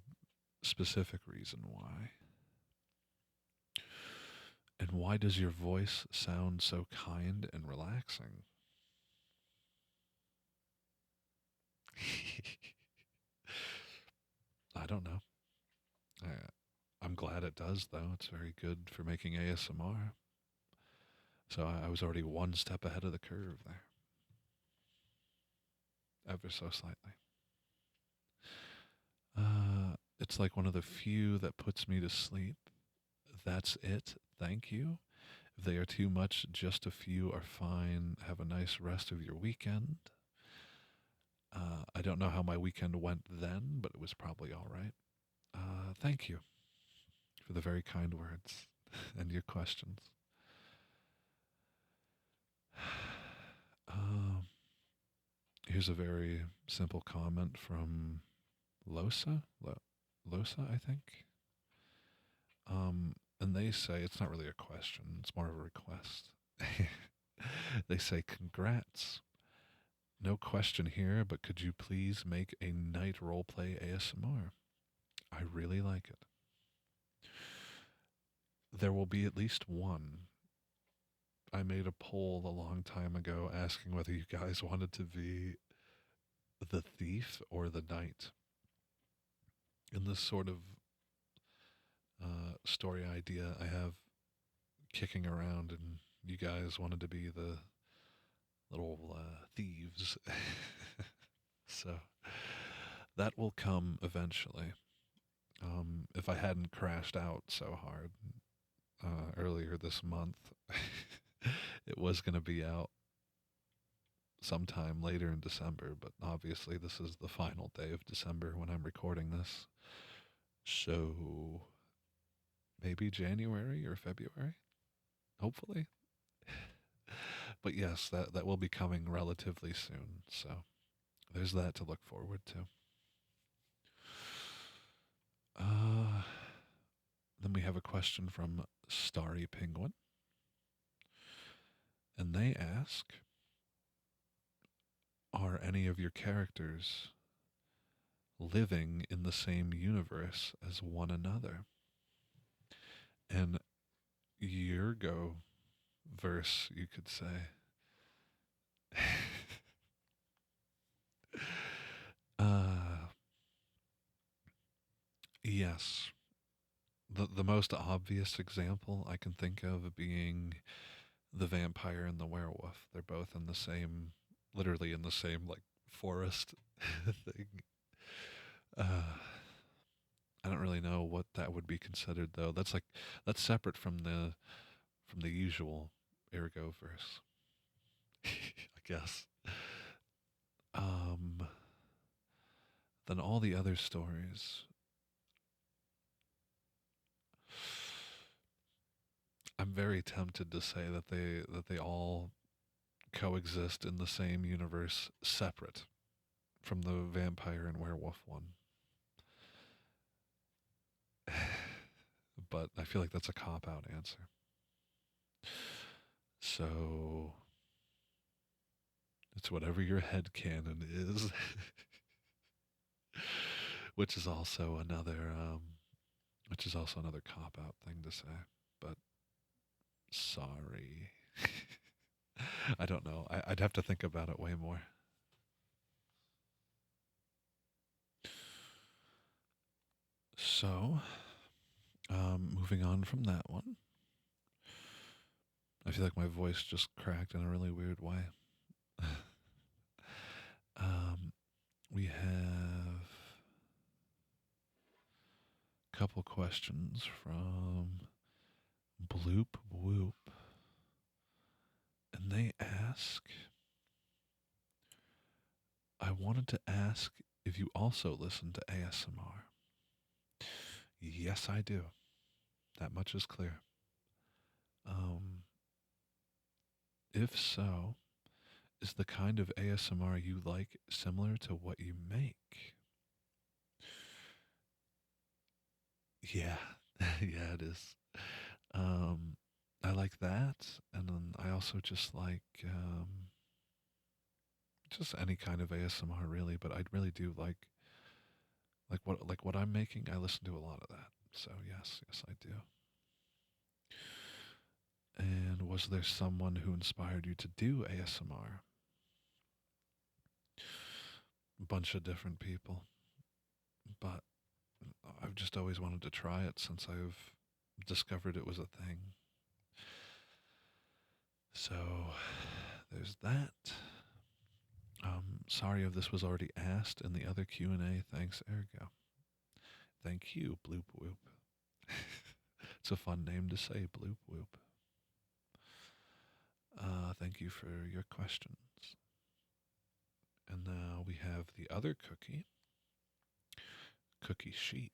specific reason why. And why does your voice sound so kind and relaxing? I don't know. I, I'm glad it does, though. It's very good for making ASMR. So I was already one step ahead of the curve there, ever so slightly. It's like one of the few that puts me to sleep. That's it. Thank you. If they are too much, just a few are fine. Have a nice rest of your weekend. I don't know how my weekend went then, but it was probably all right. Thank you for the very kind words and your questions. Um, Here's a very simple comment from Losa. Losa, I think. And they say it's not really a question; it's more of a request. They say, "Congrats." No question here, but could you please make a night roleplay ASMR? I really like it. There will be at least one. I made a poll a long time ago asking whether you guys wanted to be the thief or the knight. In this sort of story idea, I have kicking around, and you guys wanted to be the little thieves. So that will come eventually. If I hadn't crashed out so hard earlier this month, it was going to be out sometime later in December, but obviously this is the final day of December when I'm recording this. So maybe January or February, hopefully. But yes, that will be coming relatively soon. So there's that to look forward to. Then we have a question from Starry Penguin. And they ask, are any of your characters living in the same universe as one another? And year go verse, you could say. uh, yes. The most obvious example I can think of being the vampire and the werewolf. They're both in the same, literally in the same like forest thing. I don't really know what that would be considered though. That's separate from the usual ergo verse. I guess. Um, then all the other stories. I'm very tempted to say that they all coexist in the same universe, separate from the vampire and werewolf one. But I feel like that's a cop out answer. So it's whatever your head canon is, which is also another cop out thing to say. But sorry. I don't know. I'd have to think about it way more. So, moving on from that one, I feel like my voice just cracked in a really weird way. We have a couple questions from Bloop Whoop, and they ask, I wanted to ask if you also listen to ASMR. Yes, I do. That much is clear. Um, if so, is the kind of ASMR you like similar to what you make? Yeah, yeah, it is. Um, I like that, and then I also just like just any kind of ASMR really. But I really do like what I'm making. I listen to a lot of that. So yes, yes, I do. And was there someone who inspired you to do ASMR? A bunch of different people, but I've just always wanted to try it since I've discovered it was a thing. So there's that. Sorry if this was already asked in the other Q&A. Thanks, Ergo. Thank you, Bloop Whoop. It's a fun name to say, Bloop Whoop. Thank you for your questions. And now we have the other cookie, Cookie Sheep.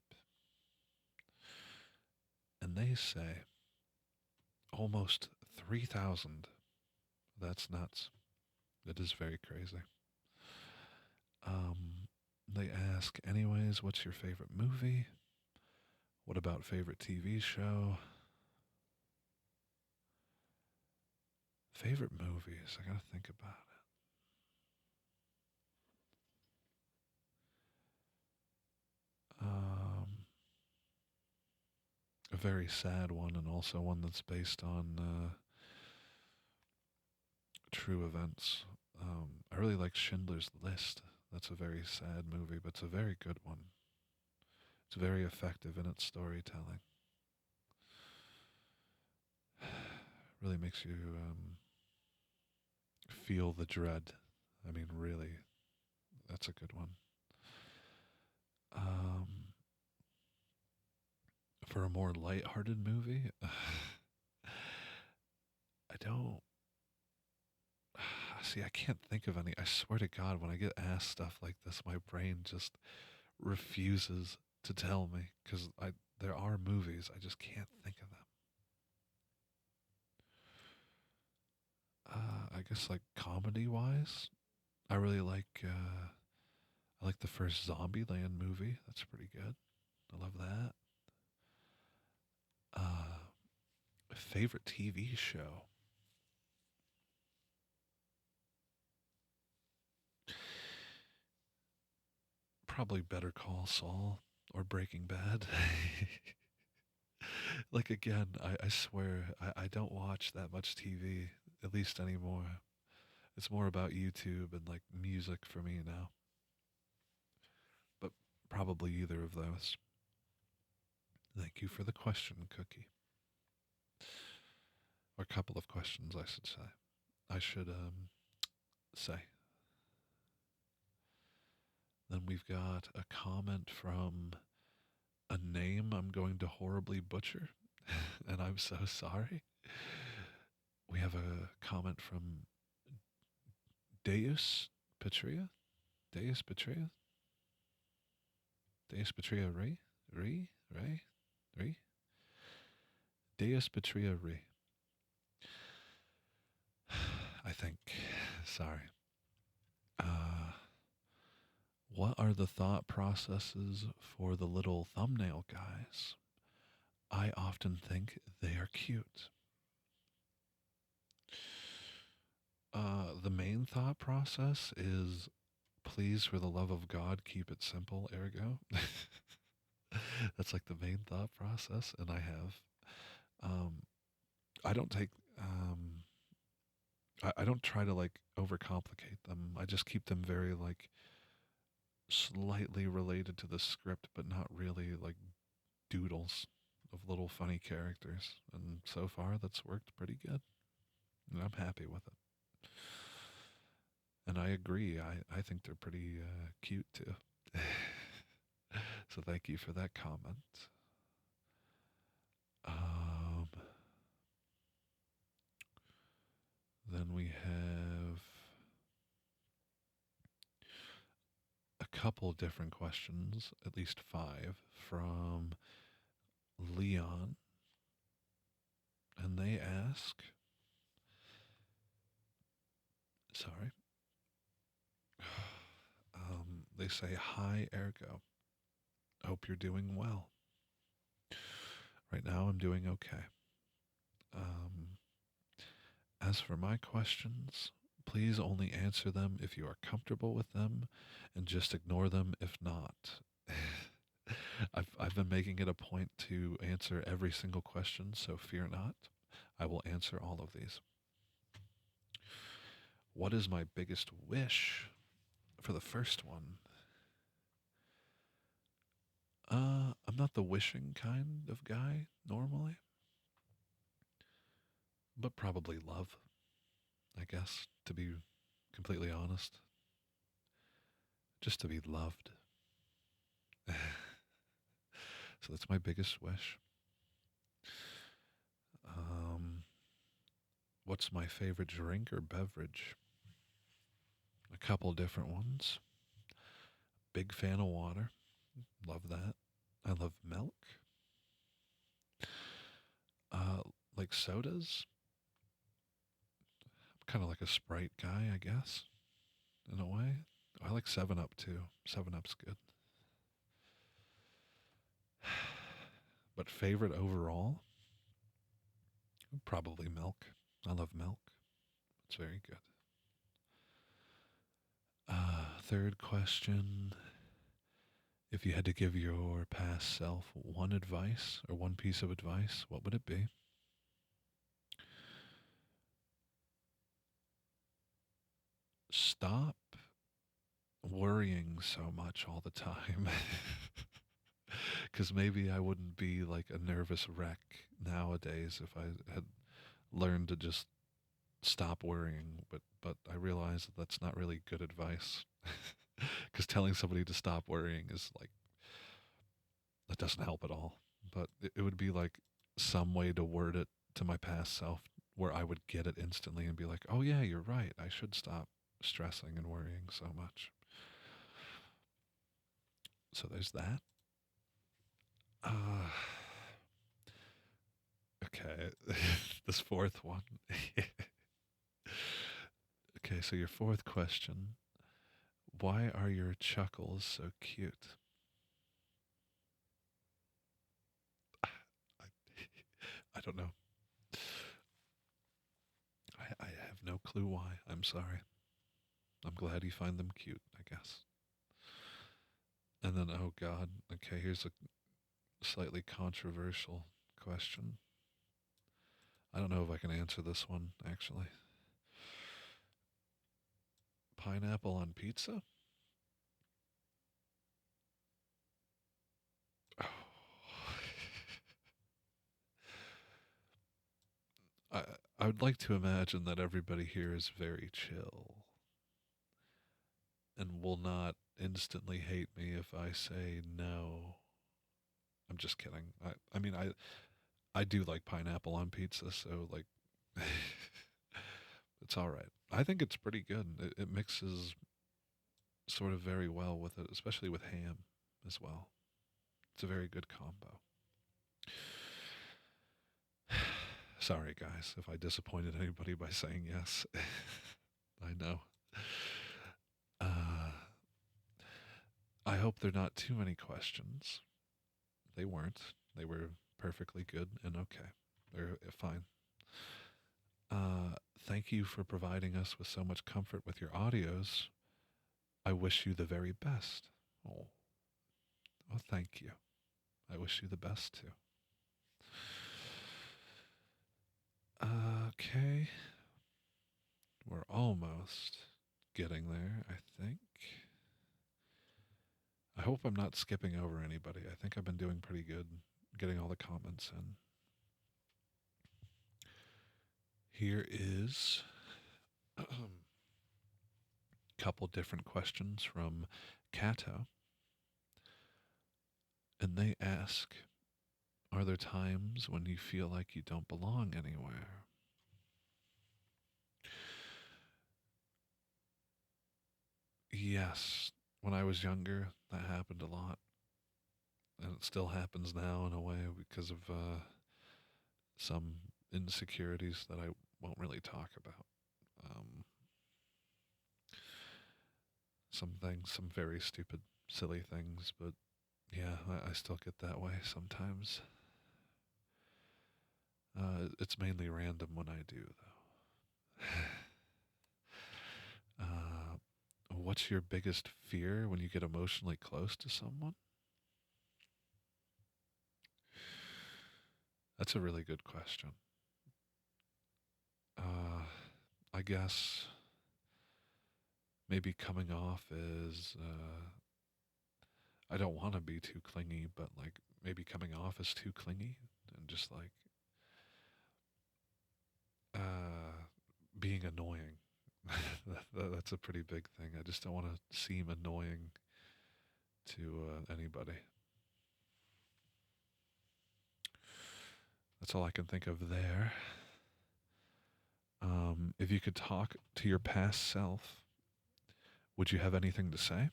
And they say almost 3,000. That's nuts. It is very crazy. They ask, anyways, what's your favorite movie? What about favorite TV show? Favorite movies? I gotta think about it. A very sad one, and also one that's based on true events. I really like Schindler's List. That's a very sad movie, but it's a very good one. It's very effective in its storytelling. Really makes you feel the dread. I mean, really, that's a good one. Um, for a more light-hearted movie, I don't see. I can't think of any. I swear to God, when I get asked stuff like this, my brain just refuses to tell me because I there are movies I just can't think of them. I guess like comedy wise, I really like. I like the first Zombieland movie. That's pretty good. I love that. Favorite TV show. Probably Better Call Saul or Breaking Bad. Like again, I swear I don't watch that much TV, at least anymore. It's more about YouTube and like music for me now. But probably either of those. Thank you for the question, Cookie. Or a couple of questions, I should say. I should say. Then we've got a comment from a name I'm going to horribly butcher, and I'm so sorry. We have a comment from Deus Petria. Deus Petria? Deus Petria Re? Re? Re? Re? Deus Petria Re. I think. Sorry. Uh, what are the thought processes for the little thumbnail guys? I often think they are cute. The main thought process is please, for the love of God, keep it simple, ergo. That's like the main thought process, and I have. Um, I don't take. I don't try to like overcomplicate them. I just keep them very like slightly related to the script, but not really like doodles of little funny characters. And so far, that's worked pretty good, and I'm happy with it. And I agree. I think they're pretty cute too. So thank you for that comment. Um, then we have a couple different questions, at least five, from Leon. And they ask, sorry, they say, hi, Ergo. Hope you're doing well. Right now, I'm doing okay. Um, as for my questions, please only answer them if you are comfortable with them and just ignore them if not. I've been making it a point to answer every single question, so fear not. I will answer all of these. What is my biggest wish? For the first one, I'm not the wishing kind of guy normally, but probably love, I guess, to be completely honest. Just to be loved. So that's my biggest wish. Um, what's my favorite drink or beverage? A couple different ones. Big fan of water. Love that. I love milk. Uh, like sodas. I'm kind of like a Sprite guy, I guess, in a way. I like 7 Up too. 7 Up's good. But favorite overall? Probably milk. I love milk. It's very good. Third question. If you had to give your past self one advice or one piece of advice, what would it be? Stop worrying so much all the time. Because maybe I wouldn't be like a nervous wreck nowadays if I had learn to just stop worrying, but I realize that that's not really good advice. Because telling somebody to stop worrying is like, that doesn't help at all. But it would be like some way to word it to my past self where I would get it instantly and be like, oh yeah, you're right. I should stop stressing and worrying so much. So there's that. Uh, okay. This fourth one. Okay, so your fourth question. Why are your chuckles so cute? I, I don't know. I have no clue why. I'm sorry. I'm glad you find them cute, I guess. And then, oh God, okay, here's a slightly controversial question. I don't know if I can answer this one, actually. Pineapple on pizza? Oh. I, I would like to imagine that everybody here is very chill and will not instantly hate me if I say no. I'm just kidding. I mean, I do like pineapple on pizza, so like, it's all right. I think it's pretty good. It mixes sort of very well with it, especially with ham as well. It's a very good combo. Sorry, guys, if I disappointed anybody by saying yes. I know. Uh, I hope there are not too many questions. They weren't. They were perfectly good and okay. They're fine. Thank you for providing us with so much comfort with your audios. I wish you the very best. Oh, oh, thank you. I wish you the best too. Okay, we're almost getting there, I think. I hope I'm not skipping over anybody. I think I've been doing pretty good getting all the comments in. Here is a couple different questions from Kato, and they ask, are there times when you feel like you don't belong anywhere? Yes, when I was younger, that happened a lot, and it still happens now in a way because of some insecurities that I won't really talk about. Um, some things, some very stupid, silly things, but yeah, I still get that way sometimes. It's mainly random when I do, though. What's your biggest fear when you get emotionally close to someone? That's a really good question. Uh, I guess maybe coming off as I don't want to be too clingy, but like maybe coming off as too clingy and just like uh, being annoying. That's a pretty big thing. I just don't want to seem annoying to anybody. That's all I can think of there. If you could talk to your past self, would you have anything to say?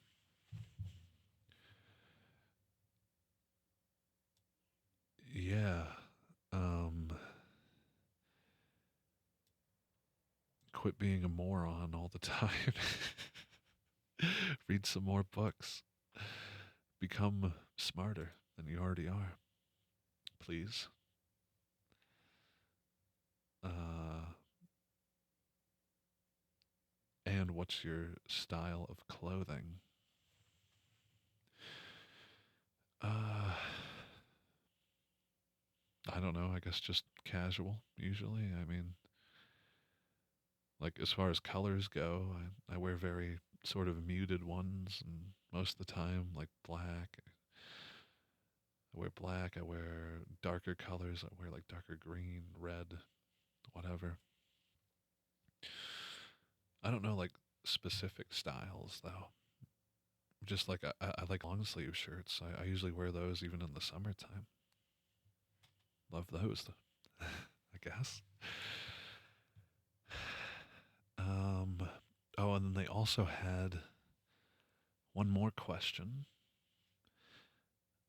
Yeah. Um, Quit being a moron all the time. Read some more books. Become smarter than you already are. Please. Uh, and what's your style of clothing? Uh, I don't know. I guess just casual, usually. I mean, like as far as colors go, I wear very sort of muted ones, and most of the time, like black. I wear black. I wear darker colors. I wear like darker green, red, whatever. I don't know like specific styles though. Just like I like long sleeve shirts. I usually wear those even in the summertime. Love those, I guess. Um, oh, and then they also had one more question.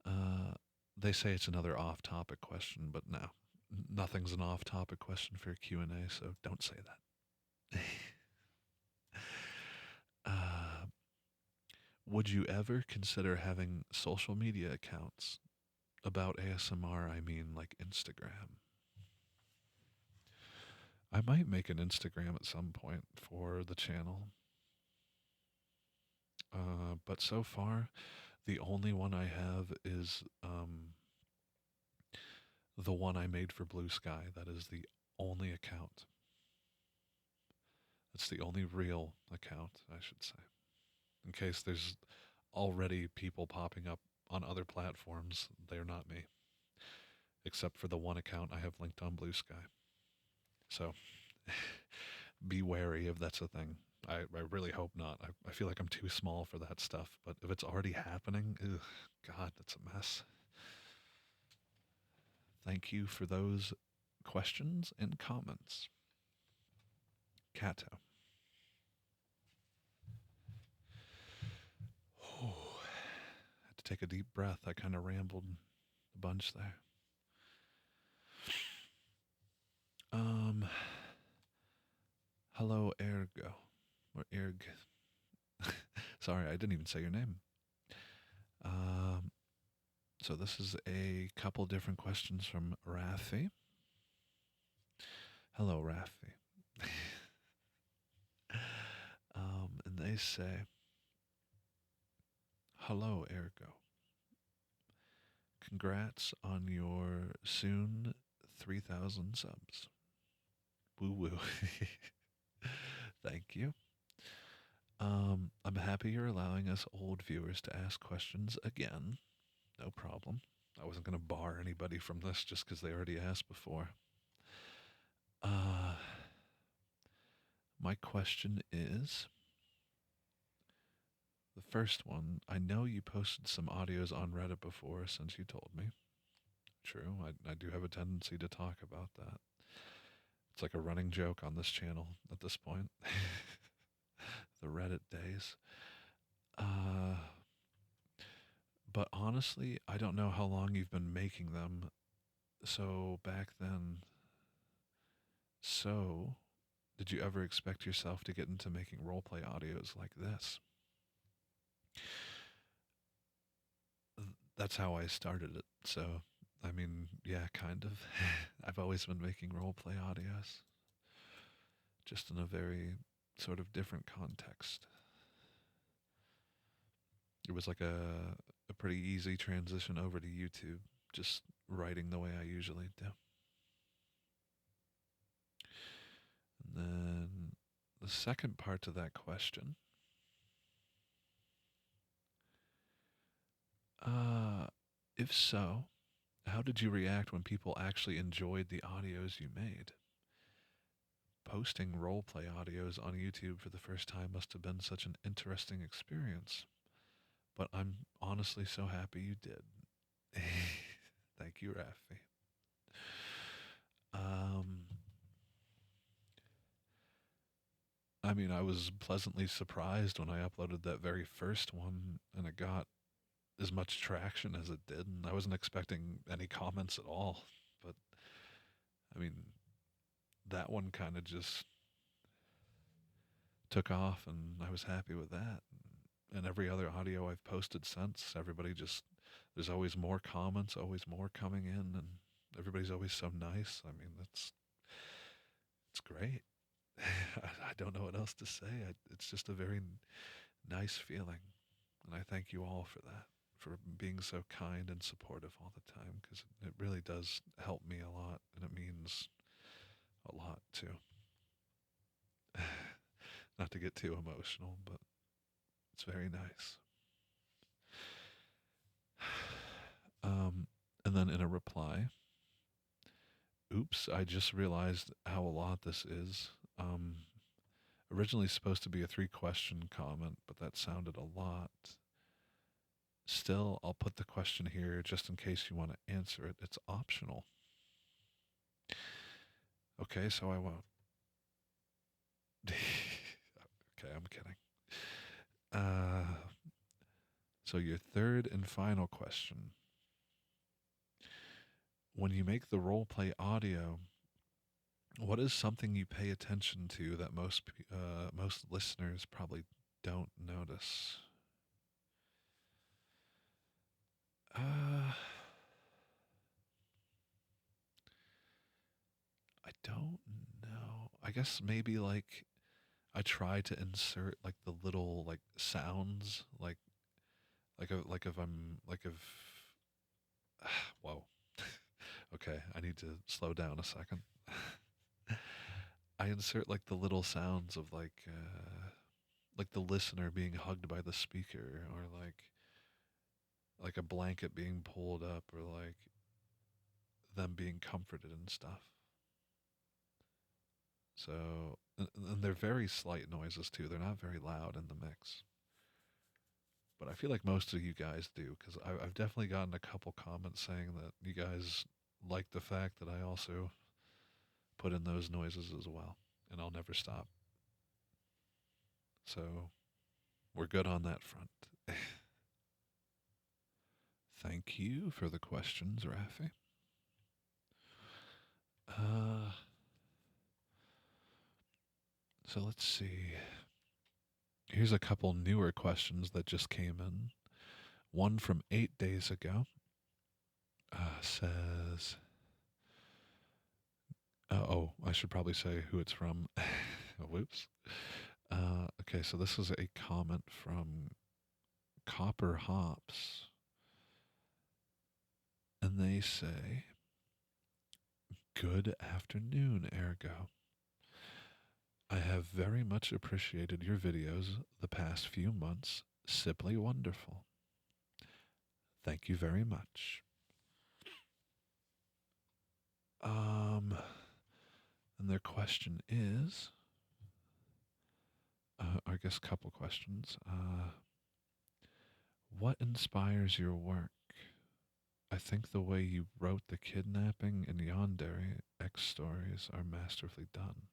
Uh, they say it's another off-topic question, but no, nothing's an off-topic question for a Q&A, so don't say that. uh, would you ever consider having social media accounts about ASMR? I mean, like Instagram. I might make an Instagram at some point for the channel. But so far, the only one I have is the one I made for Blue Sky. That is the only account. It's the only real account, I should say. In case there's already people popping up on other platforms, they're not me. Except for the one account I have linked on Blue Sky. So be wary if that's a thing. I really hope not. I feel like I'm too small for that stuff. But if it's already happening, ugh, God, that's a mess. Thank you for those questions and comments. Kato. Oh, had to take a deep breath. I kind of rambled a bunch there. Um, hello, Ergo. Or Erg. Sorry, I didn't even say your name. Um, so this is a couple different questions from Rafi. Hello, Rafi. And they say, hello, Ergo. Congrats on your soon 3,000 subs. Woo woo. Thank you. I'm happy you're allowing us old viewers to ask questions again. No problem. I wasn't going to bar anybody from this just because they already asked before. Uh, my question is the first one. I know you posted some audios on Reddit before since you told me. True, I do have a tendency to talk about that. It's like a running joke on this channel at this point. The Reddit days. Uh, but honestly, I don't know how long you've been making them. So back then, so did you ever expect yourself to get into making roleplay audios like this? That's how I started it. So, I mean, yeah, kind of. I've always been making roleplay audios, just in a very sort of different context. It was like a pretty easy transition over to YouTube, just writing the way I usually do. And then the second part to that question, uh, if so, how did you react when people actually enjoyed the audios you made? Posting roleplay audios on YouTube for the first time must have been such an interesting experience. But I'm honestly so happy you did. Thank you, Rafi. Um, I mean, I was pleasantly surprised when I uploaded that very first one and it got as much traction as it did. And I wasn't expecting any comments at all. But, I mean, that one kind of just took off and I was happy with that. And every other audio I've posted since, everybody just, there's always more comments, always more coming in, and everybody's always so nice. I mean, it's great. I don't know what else to say. It's just a very nice feeling. And I thank you all for that, for being so kind and supportive all the time, because it really does help me a lot, and it means a lot too. Not to get too emotional, but it's very nice. And then in a reply, Oops, I just realized how a lot this is. Um, Originally supposed to be a 3 question comment, but that sounded a lot. Still, I'll put the question here just in case you want to answer it. It's optional. Okay, so I won't. Okay, I'm kidding. Uh, so your third and final question. When you make the role play audio, what is something you pay attention to that most listeners probably don't notice? Uh, I don't know. I guess maybe like I try to insert like the little like sounds like if I'm like if whoa. Okay, I need to slow down a second. I insert like the little sounds of like the listener being hugged by the speaker, or like a blanket being pulled up, or like them being comforted and stuff. So and they're very slight noises too. They're not very loud in the mix. But I feel like most of you guys do, because I've definitely gotten a couple comments saying that you guys like the fact that I also put in those noises as well, and I'll never stop. So we're good on that front. Thank you for the questions, Rafi. Uh, so let's see. Here's a couple newer questions that just came in. One from 8 days ago says, oh, I should probably say who it's from. Whoops. Okay, so this is a comment from Copper Hops. And they say, "Good afternoon, Ergo. I have very much appreciated your videos the past few months. Simply wonderful. Thank you very much." Um, and their question is, I guess, a couple questions. What inspires your work? I think the way you wrote the kidnapping and Yandere X stories are masterfully done.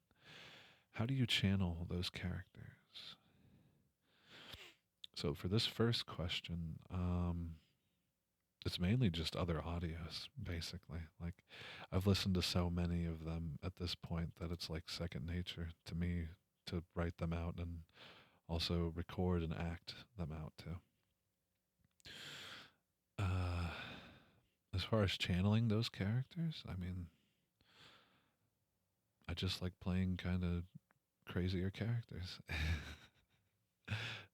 How do you channel those characters? So for this first question, it's mainly just other audios, basically. Like, I've listened to so many of them at this point that it's like second nature to me to write them out and also record and act them out too. Uh, as far as channeling those characters, I mean, I just like playing kind of crazier characters.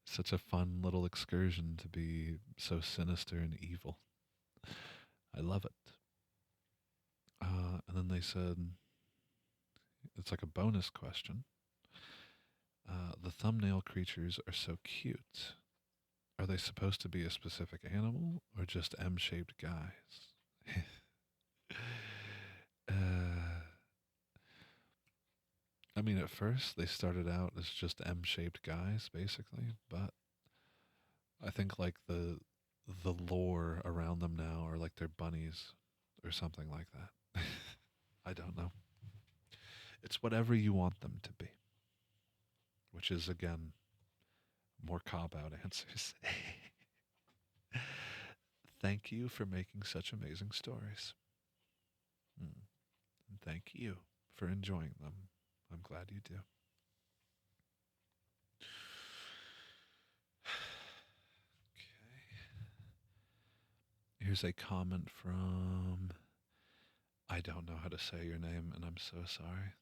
Such a fun little excursion to be so sinister and evil. I love it. And then they said, it's like a bonus question. The thumbnail creatures are so cute. Are they supposed to be a specific animal or just M shaped guys? uh, I mean, at first they started out as just M shaped guys, basically, but I think like the lore around them now are like they're bunnies or something like that. I don't know. It's whatever you want them to be, which is again more cop out answers. Thank you for making such amazing stories. Mm. And thank you for enjoying them. I'm glad you do. Okay. Here's a comment from, I don't know how to say your name, and I'm so sorry.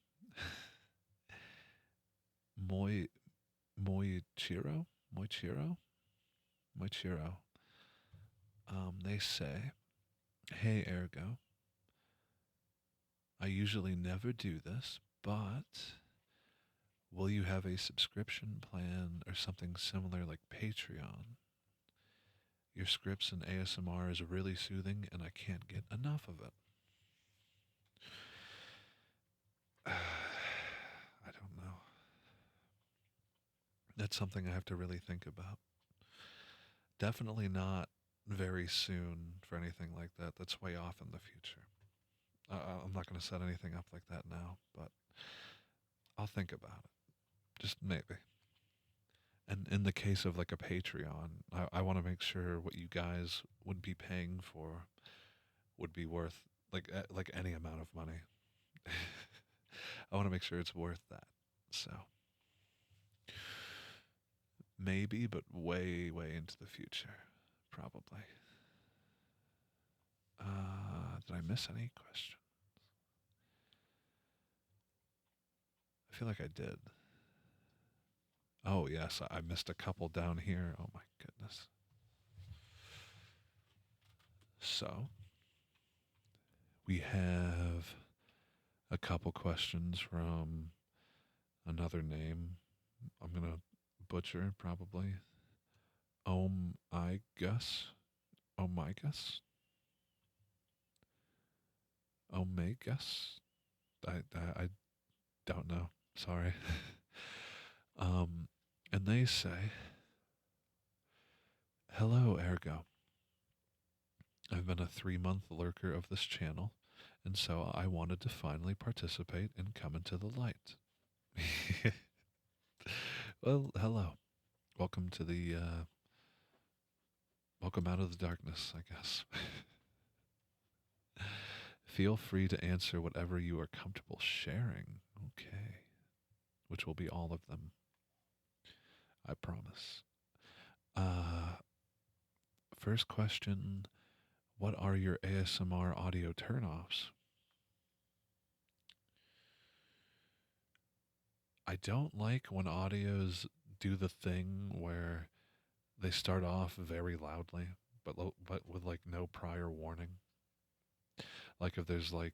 Moi Moichiro? Moichiro? Moichiro. They say, "Hey Ergo, I usually never do this, but will you have a subscription plan or something similar like Patreon? Your scripts and ASMR is really soothing and I can't get enough of it." That's something I have to really think about. Definitely not very soon for anything like that. That's way off in the future. I'm not going to set anything up like that now, but I'll think about it. Just maybe. And in the case of like a Patreon, I want to make sure what you guys would be paying for would be worth like any amount of money. I want to make sure it's worth that. So maybe, but way, way into the future, probably. Did I miss any question? I feel like I did. Oh yes, I missed a couple down here. Oh my goodness. So we have a couple questions from another name. I'm gonna butcher probably. I guess. Omegas. Omegas. I don't know. Sorry. um, and they say, "Hello, Ergo. I've been a 3 month lurker of this channel, and so I wanted to finally participate and come into the light." Well, hello. Welcome to the welcome out of the darkness, I guess. Feel free to answer whatever you are comfortable sharing. Okay. Which will be all of them. I promise. Uh First question, what are your ASMR audio turnoffs? I don't like when audios do the thing where they start off very loudly, but with like no prior warning. Like if there's I'm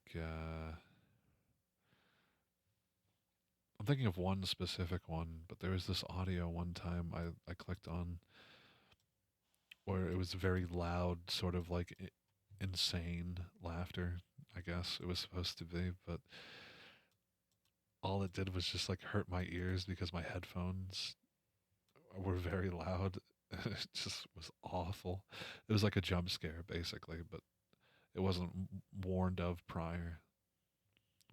thinking of one specific one, but there was this audio one time I clicked on where it was very loud, sort of like insane laughter. I guess it was supposed to be, but all it did was just like hurt my ears because my headphones were very loud. It just was awful. It was like a jump scare basically, but it wasn't warned of prior,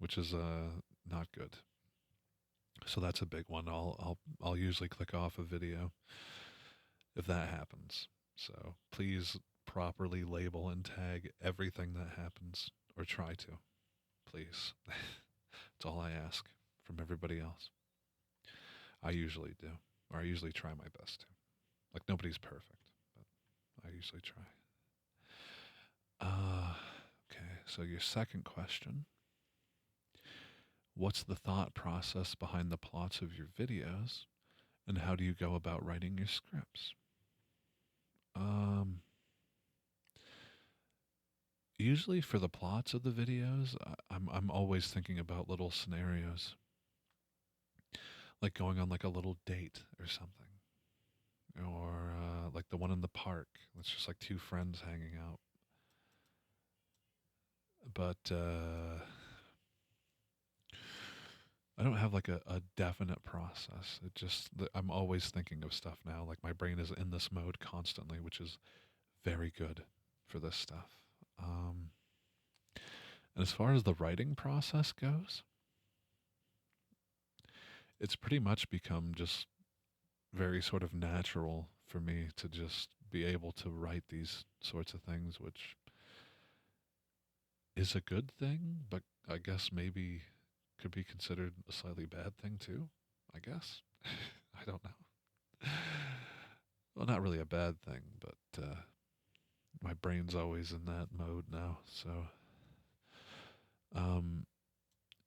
which is not good. So that's a big one. I'll usually click off a video if that happens. So please properly label and tag everything that happens, or try to, please. That's all I ask from everybody else. I usually do, or I usually try my best to. Like nobody's perfect, but I usually try. Okay, so your second question. What's the thought process behind the plots of your videos, and how do you go about writing your scripts? Um, Usually for the plots of the videos, I'm always thinking about little scenarios, like going on like a little date or something, or like the one in the park. It's just like two friends hanging out. But I don't have like a definite process. It just I'm always thinking of stuff now. Like my brain is in this mode constantly, which is very good for this stuff. Um, and as far as the writing process goes, it's pretty much become just very sort of natural for me to just be able to write these sorts of things, which is a good thing, but I guess maybe could be considered a slightly bad thing too. I guess. I don't know. Well, not really a bad thing, but my brain's always in that mode now. So, um,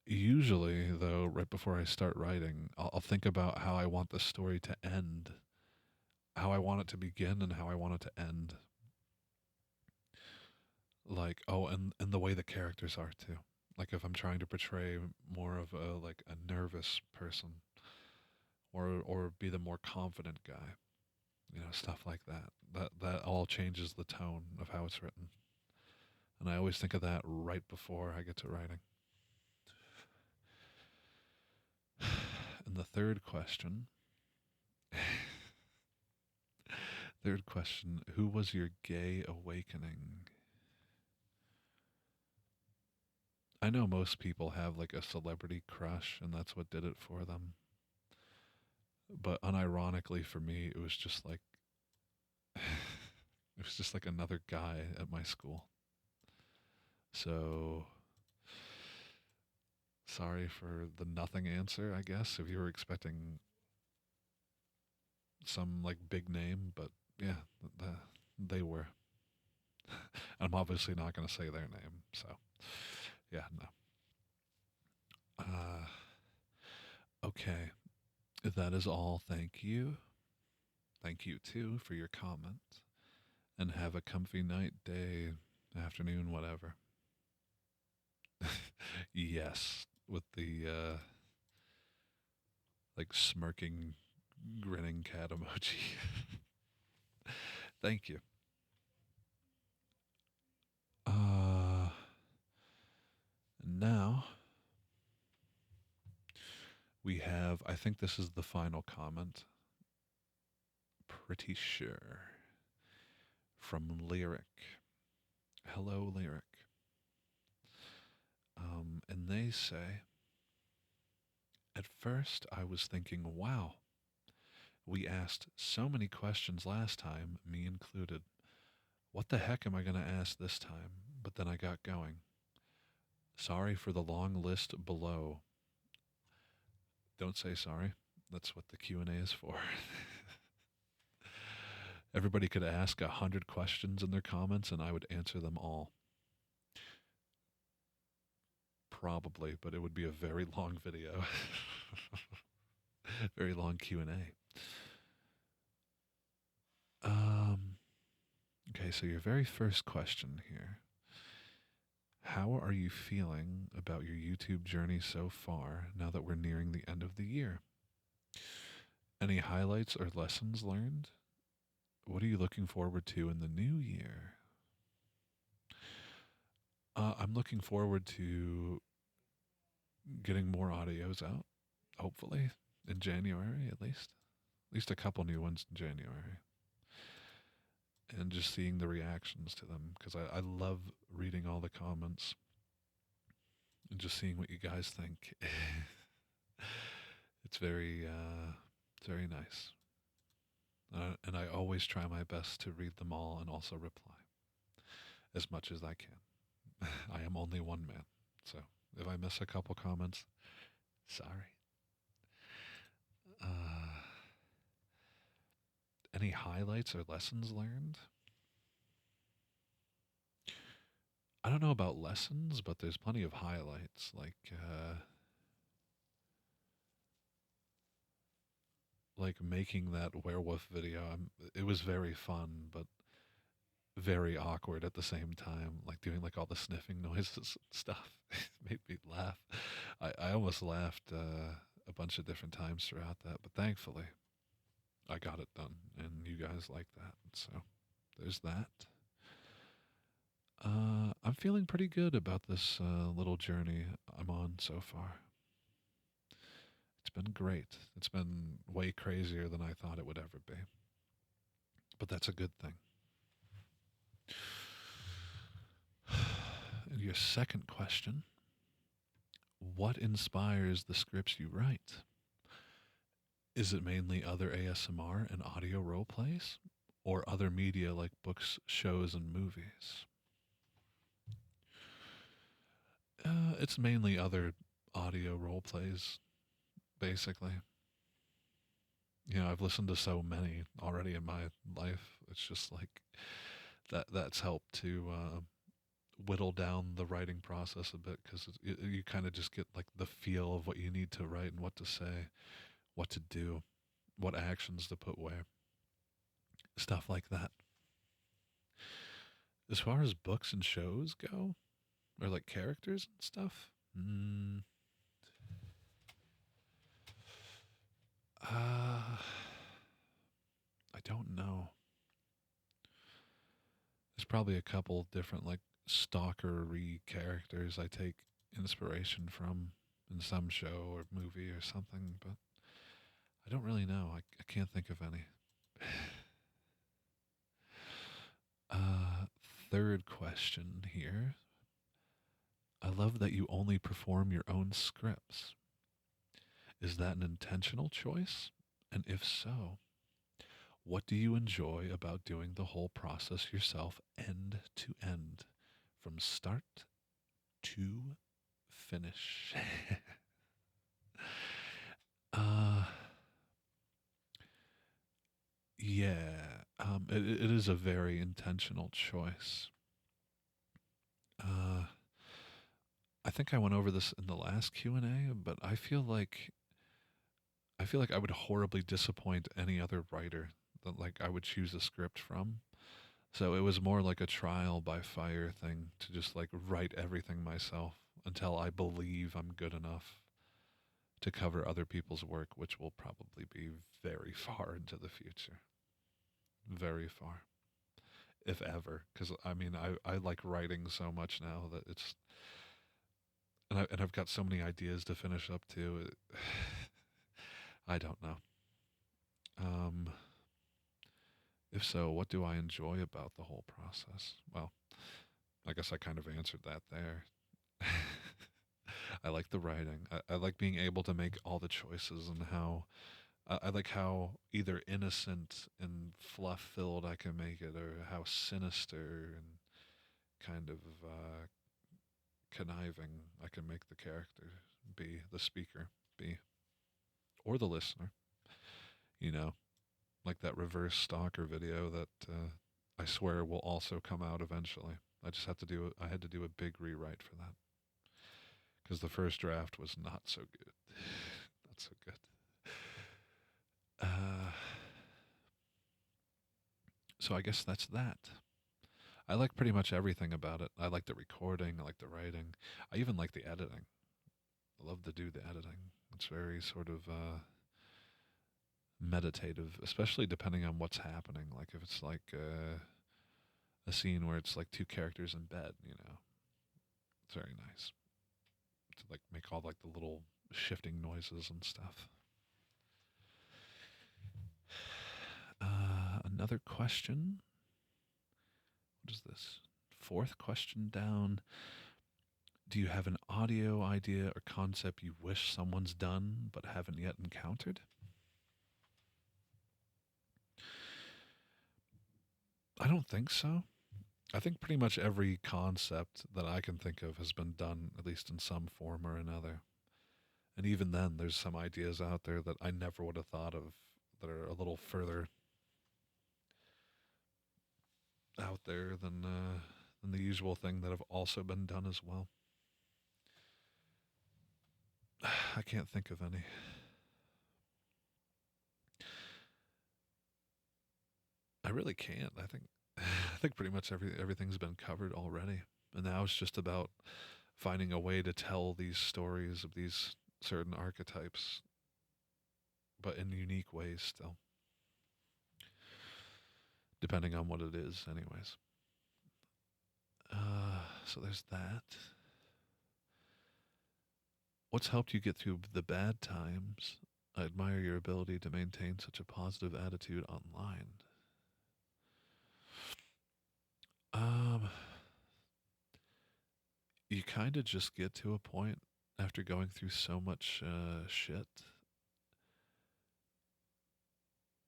usually, though, right before I start writing, I'll think about how I want the story to end, how I want it to begin, and how I want it to end. Like, oh, and the way the characters are too. Like, if I'm trying to portray more of a like a nervous person, or be the more confident guy, stuff like that. That all changes the tone of how it's written. And I always think of that right before I get to writing. And the third question, Third question: who was your gay awakening? I know most people have like a celebrity crush, and that's what did it for them. But unironically for me, it was just like it was just like another guy at my school. So sorry for the nothing answer, I guess, if you were expecting some like big name, but yeah, they were. I'm obviously not going to say their name, so yeah, no. Uh, okay, if that is all, thank you. Thank you too for your comment, and have a comfy night, day, afternoon, whatever. Yes, with the like smirking, grinning cat emoji. Thank you. Uh, Now we have, I think this is the final comment. Pretty sure. From Lyric. Hello, Lyric. And they say, at first I was thinking, wow, we asked so many questions last time, me included. What the heck am I going to ask this time? But then I got going. Sorry for the long list below. Don't say sorry. That's what the Q&A is for. Everybody could ask 100 questions in their comments and I would answer them all. Probably, but it would be a very long video. Very long Q&A. Okay, so your very first question here. How are you feeling about your YouTube journey so far now that we're nearing the end of the year? Any highlights or lessons learned? What are you looking forward to in the new year? I'm looking forward to getting more audios out, hopefully, in January at least. At least a couple new ones in January. And just seeing the reactions to them because I love reading all the comments and just seeing what you guys think. It's very nice. And I always try my best to read them all and also reply as much as I can. I am only one man, so if I miss a couple comments, sorry. Uh, any highlights or lessons learned? I don't know about lessons, but there's plenty of highlights. Like making that werewolf video. It was very fun, but very awkward at the same time. Like doing like all the sniffing noises and stuff. It made me laugh. I almost laughed a bunch of different times throughout that, but thankfully I got it done, and you guys like that. So there's that. I'm feeling pretty good about this little journey I'm on so far. It's been great. It's been way crazier than I thought it would ever be. But that's a good thing. And your second question: what inspires the scripts you write? Is it mainly other ASMR and audio role plays? Or other media like books, shows, and movies? It's mainly other audio role plays, basically. I've listened to so many already in my life. It's just like that's helped to whittle down the writing process a bit because you kind of just get like the feel of what you need to write and what to say, what to do, what actions to put where, stuff like that. As far as books and shows go, or like characters and stuff, uh, I don't know. There's probably a couple different like stalkery characters I take inspiration from in some show or movie or something, but I don't really know. I can't think of any. third question here. I love that you only perform your own scripts. Is that an intentional choice? And if so, what do you enjoy about doing the whole process yourself, end to end, from start to finish? uh, yeah, it is a very intentional choice. Uh, I think I went over this in the last Q&A, but I feel like I would horribly disappoint any other writer that like I would choose a script from. So it was more like a trial by fire thing to just like write everything myself until I believe I'm good enough to cover other people's work, which will probably be very far into the future. Very far. If ever. Because I mean, I like writing so much now that it's. And I've got so many ideas to finish up too. I don't know. Um, if so, what do I enjoy about the whole process? Well, I guess I kind of answered that there. I like the writing. I like being able to make all the choices and how I like how either innocent and fluff filled I can make it, or how sinister and kind of conniving I can make the character be, the speaker be, or the listener. You know, like that reverse stalker video that I swear will also come out eventually. I just had to do it. I had to do a big rewrite for that because the first draft was not so good. Not so good. Uh, so I guess that's that. I like pretty much everything about it. I like the recording. I like the writing. I even like the editing. I love to do the editing. It's very sort of meditative, especially depending on what's happening. Like if it's like a scene where it's like two characters in bed, you know, it's very nice to like make all like the little shifting noises and stuff. Another question. What is this? Fourth question down. Do you have an audio idea or concept you wish someone's done but haven't yet encountered? I don't think so. I think pretty much every concept that I can think of has been done, at least in some form or another. And even then, there's some ideas out there that I never would have thought of that are a little further out there than the usual thing that have also been done as well. I can't think of any. I really can't. I think pretty much everything's been covered already, and now it's just about finding a way to tell these stories of these certain archetypes, but in unique ways still, depending on what it is, anyways. So there's that. What's helped you get through the bad times? I admire your ability to maintain such a positive attitude online. Um, you kind of just get to a point after going through so much shit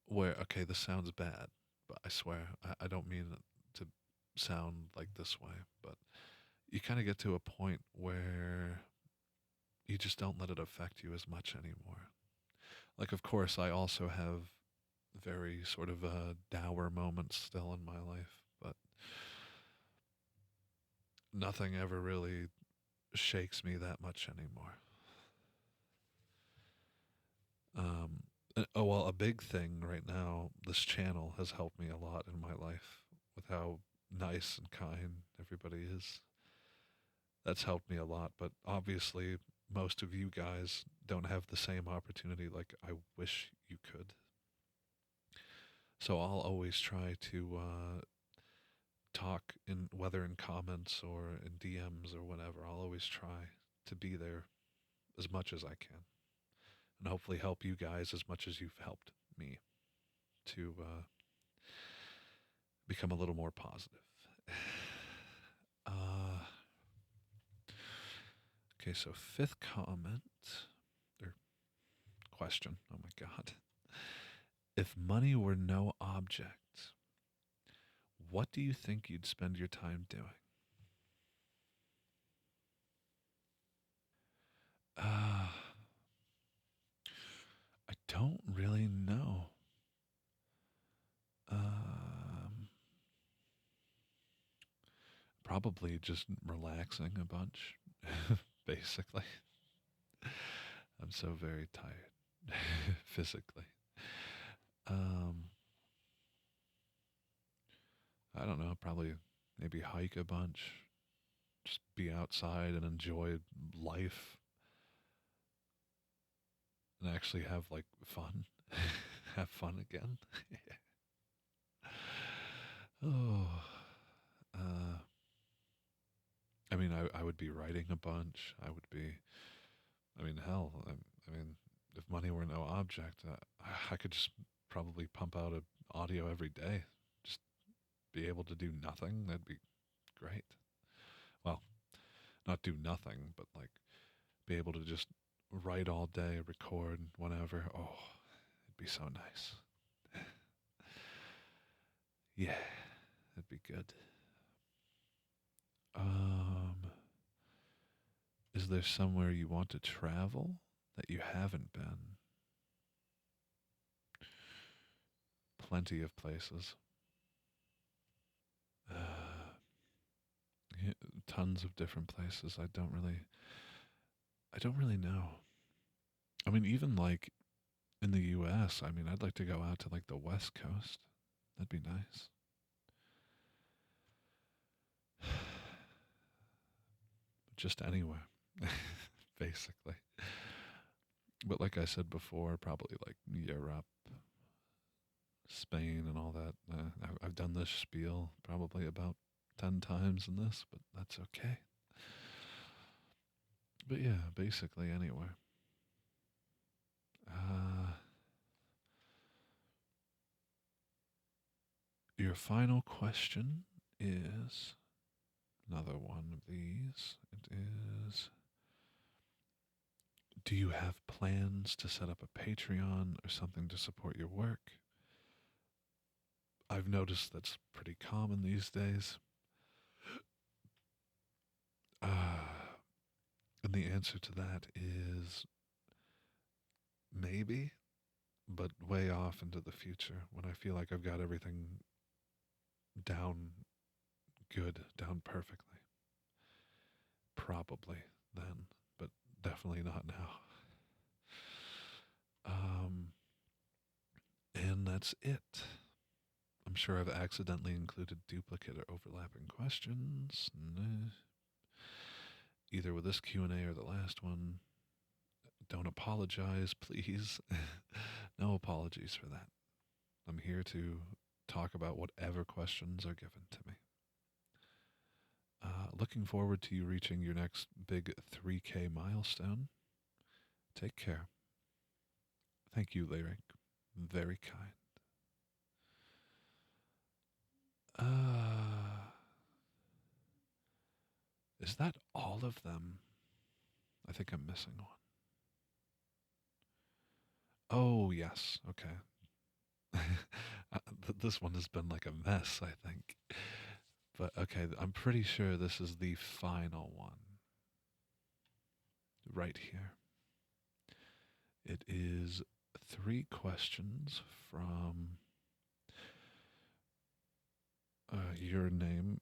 where, okay, this sounds bad, but I swear, I don't mean it to sound like this way, but you kind of get to a point where you just don't let it affect you as much anymore. Like, of course, I also have very sort of dour moments still in my life, but nothing ever really shakes me that much anymore. Oh well, a big thing right now. This channel has helped me a lot in my life with how nice and kind everybody is. That's helped me a lot. But obviously, most of you guys don't have the same opportunity like I wish you could. So I'll always try to talk in whether in comments or in DMs or whatever. I'll always try to be there as much as I can, and hopefully help you guys as much as you've helped me to become a little more positive. Okay, so fifth comment or question. Oh my God. If money were no object, what do you think you'd spend your time doing? Uh, I don't really know. Um, Probably just relaxing a bunch, basically. I'm so very tired physically. Um, I don't know, probably maybe hike a bunch, just be outside and enjoy life and actually have like fun. Have fun again. Oh, uh, I mean, I would be writing a bunch. I mean, hell, I mean, if money were no object, I could just probably pump out a audio every day. Just be able to do nothing. That'd be great. Well, not do nothing, but like be able to just write all day, record whenever. Oh, it'd be so nice. Yeah, that'd be good. Um, is there somewhere you want to travel that you haven't been? Plenty of places. Uh, yeah, tons of different places. I don't really know. I mean, even like in the U.S., I mean, I'd like to go out to like the West Coast. That'd be nice. Just anywhere, basically. But like I said before, probably like Europe, Spain, and all that. I've done this spiel probably about 10 times in this, but that's okay. But yeah, basically anywhere. Uh, your final question is another one of these. It is: do you have plans to set up a Patreon or something to support your work? I've noticed that's pretty common these days. Uh, and the answer to that is maybe, but way off into the future when I feel like I've got everything down good, down perfectly. Probably then, but definitely not now. Um, and that's it. I'm sure I've accidentally included duplicate or overlapping questions. Nah. Either with this Q&A or the last one. Don't apologize, please. No apologies for that. I'm here to talk about whatever questions are given to me. Looking forward to you reaching your next big 3K milestone. Take care. Thank you, Lyric. Very kind. Uh, is that all of them? I think I'm missing one. Oh, yes. Okay. This one has been like a mess, I think. But okay, I'm pretty sure this is the final one. Right here. It is 3 questions from your name,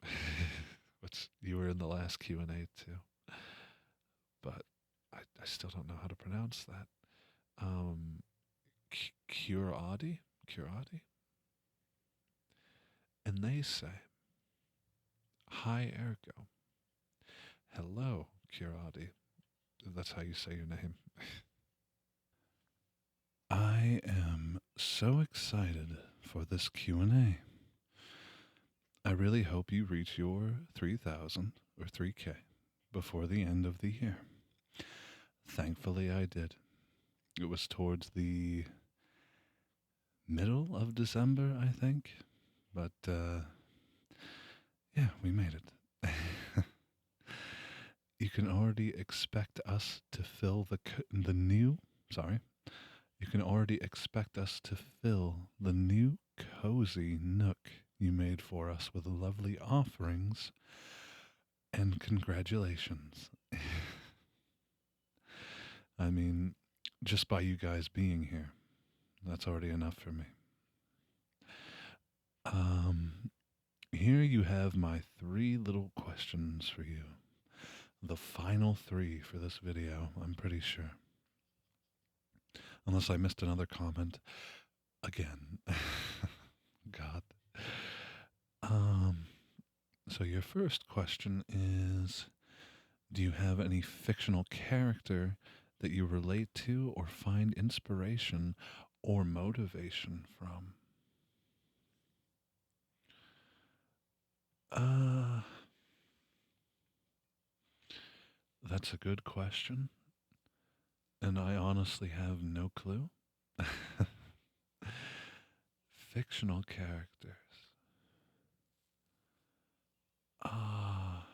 which you were in the last Q&A too. But I still don't know how to pronounce that. Um, Curati? Curati? And they say, hi, Ergo. Hello, Curati. That's how you say your name. I am so excited for this Q&A. I really hope you reach your 3,000 or 3K before the end of the year. Thankfully, I did. It was towards the middle of December, I think. But yeah, we made it. You can already expect us to fill the new, sorry, you can already expect us to fill the new cozy nook you made for us with lovely offerings and congratulations. I mean, just by you guys being here, that's already enough for me. Um, Here you have my 3 little questions for you. The final 3 for this video, I'm pretty sure. Unless I missed another comment again. God. So your first question is, do you have any fictional character that you relate to or find inspiration or motivation from? That's a good question, and I honestly have no clue. Fictional characters. Ah,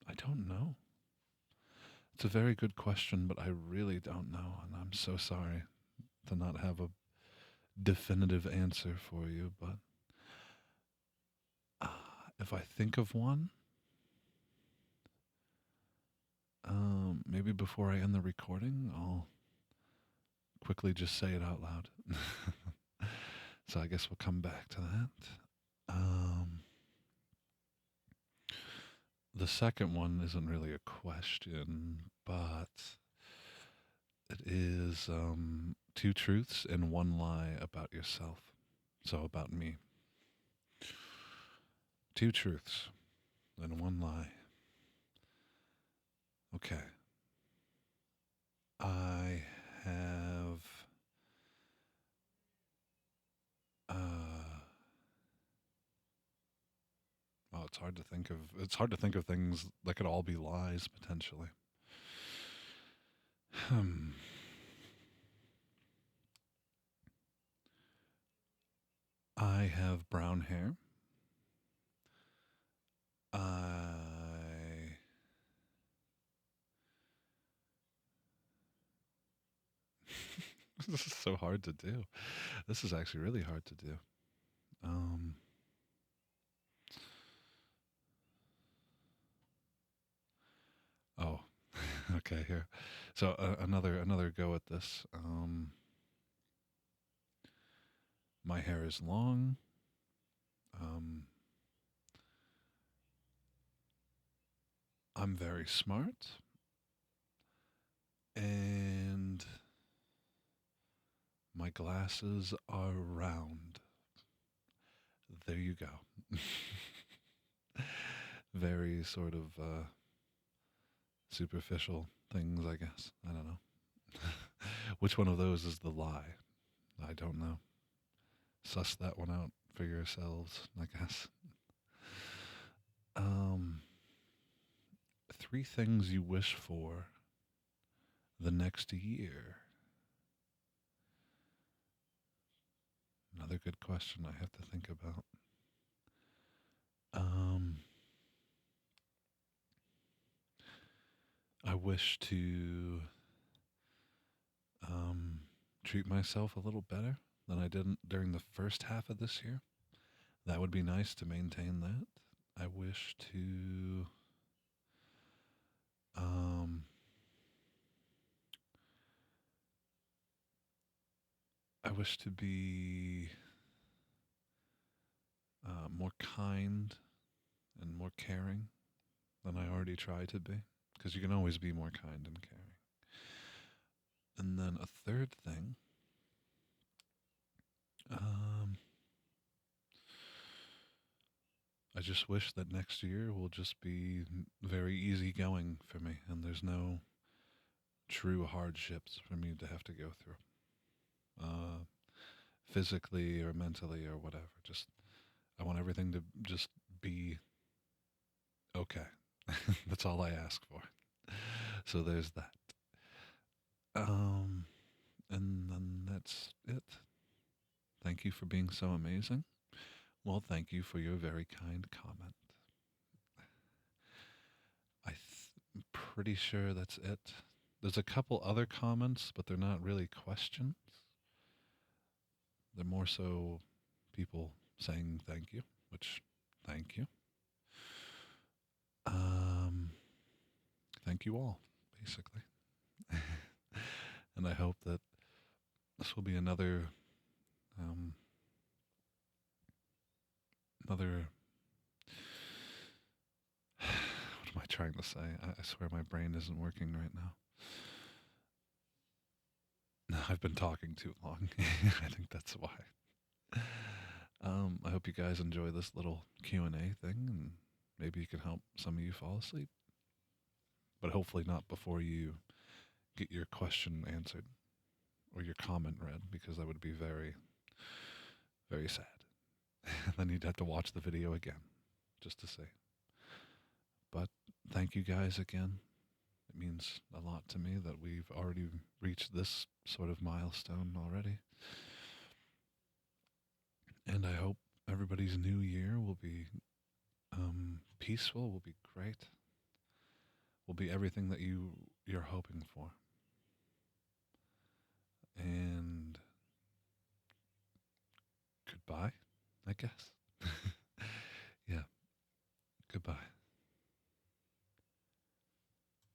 I don't know. It's a very good question, but I really don't know, and I'm so sorry to not have a definitive answer for you. But if I think of one, maybe before I end the recording, I'll quickly just say it out loud. So I guess we'll come back to that. The second one isn't really a question, but it is 2 truths and 1 lie about yourself. So about me. 2 truths and 1 lie. Okay. I have well, it's hard to think of things that could all be lies potentially. I have brown hair. This is so hard to do. This is actually really hard to do. Oh, okay. Here, so another go at this. My hair is long. I'm very smart, and my glasses are round. There you go. Very sort of superficial things, I guess. I don't know. Which one of those is the lie? I don't know. Suss that one out for yourselves, I guess. 3 things you wish for the next year. Another good question I have to think about. I wish to treat myself a little better than I did during the first half of this year. That would be nice to maintain that. I wish to be more kind and more caring than I already try to be, because you can always be more kind and caring. And then a third thing, I just wish that next year will just be very easygoing for me, and there's no true hardships for me to have to go through, physically or mentally or whatever. Just I want everything to just be okay. That's all I ask for. So there's that. And then that's it. Thank you for being so amazing. Well, thank you for your very kind comment. I'm pretty sure that's it. There's a couple other comments, but they're not really questions. They're more so people saying thank you, which thank you. Um, Thank you all, basically. And I hope that this will be another um, another. What am I trying to say? I swear my brain isn't working right now. No, I've been talking too long. I think that's why. I hope you guys enjoy this little Q&A thing, and maybe you can help some of you fall asleep. But hopefully not before you get your question answered or your comment read, because that would be very, very sad. Then you'd have to watch the video again just to see. But thank you guys again. It means a lot to me that we've already reached this sort of milestone already. And I hope everybody's new year will be peaceful, will be great, will be everything that you're hoping for. And goodbye, I guess. Yeah, goodbye.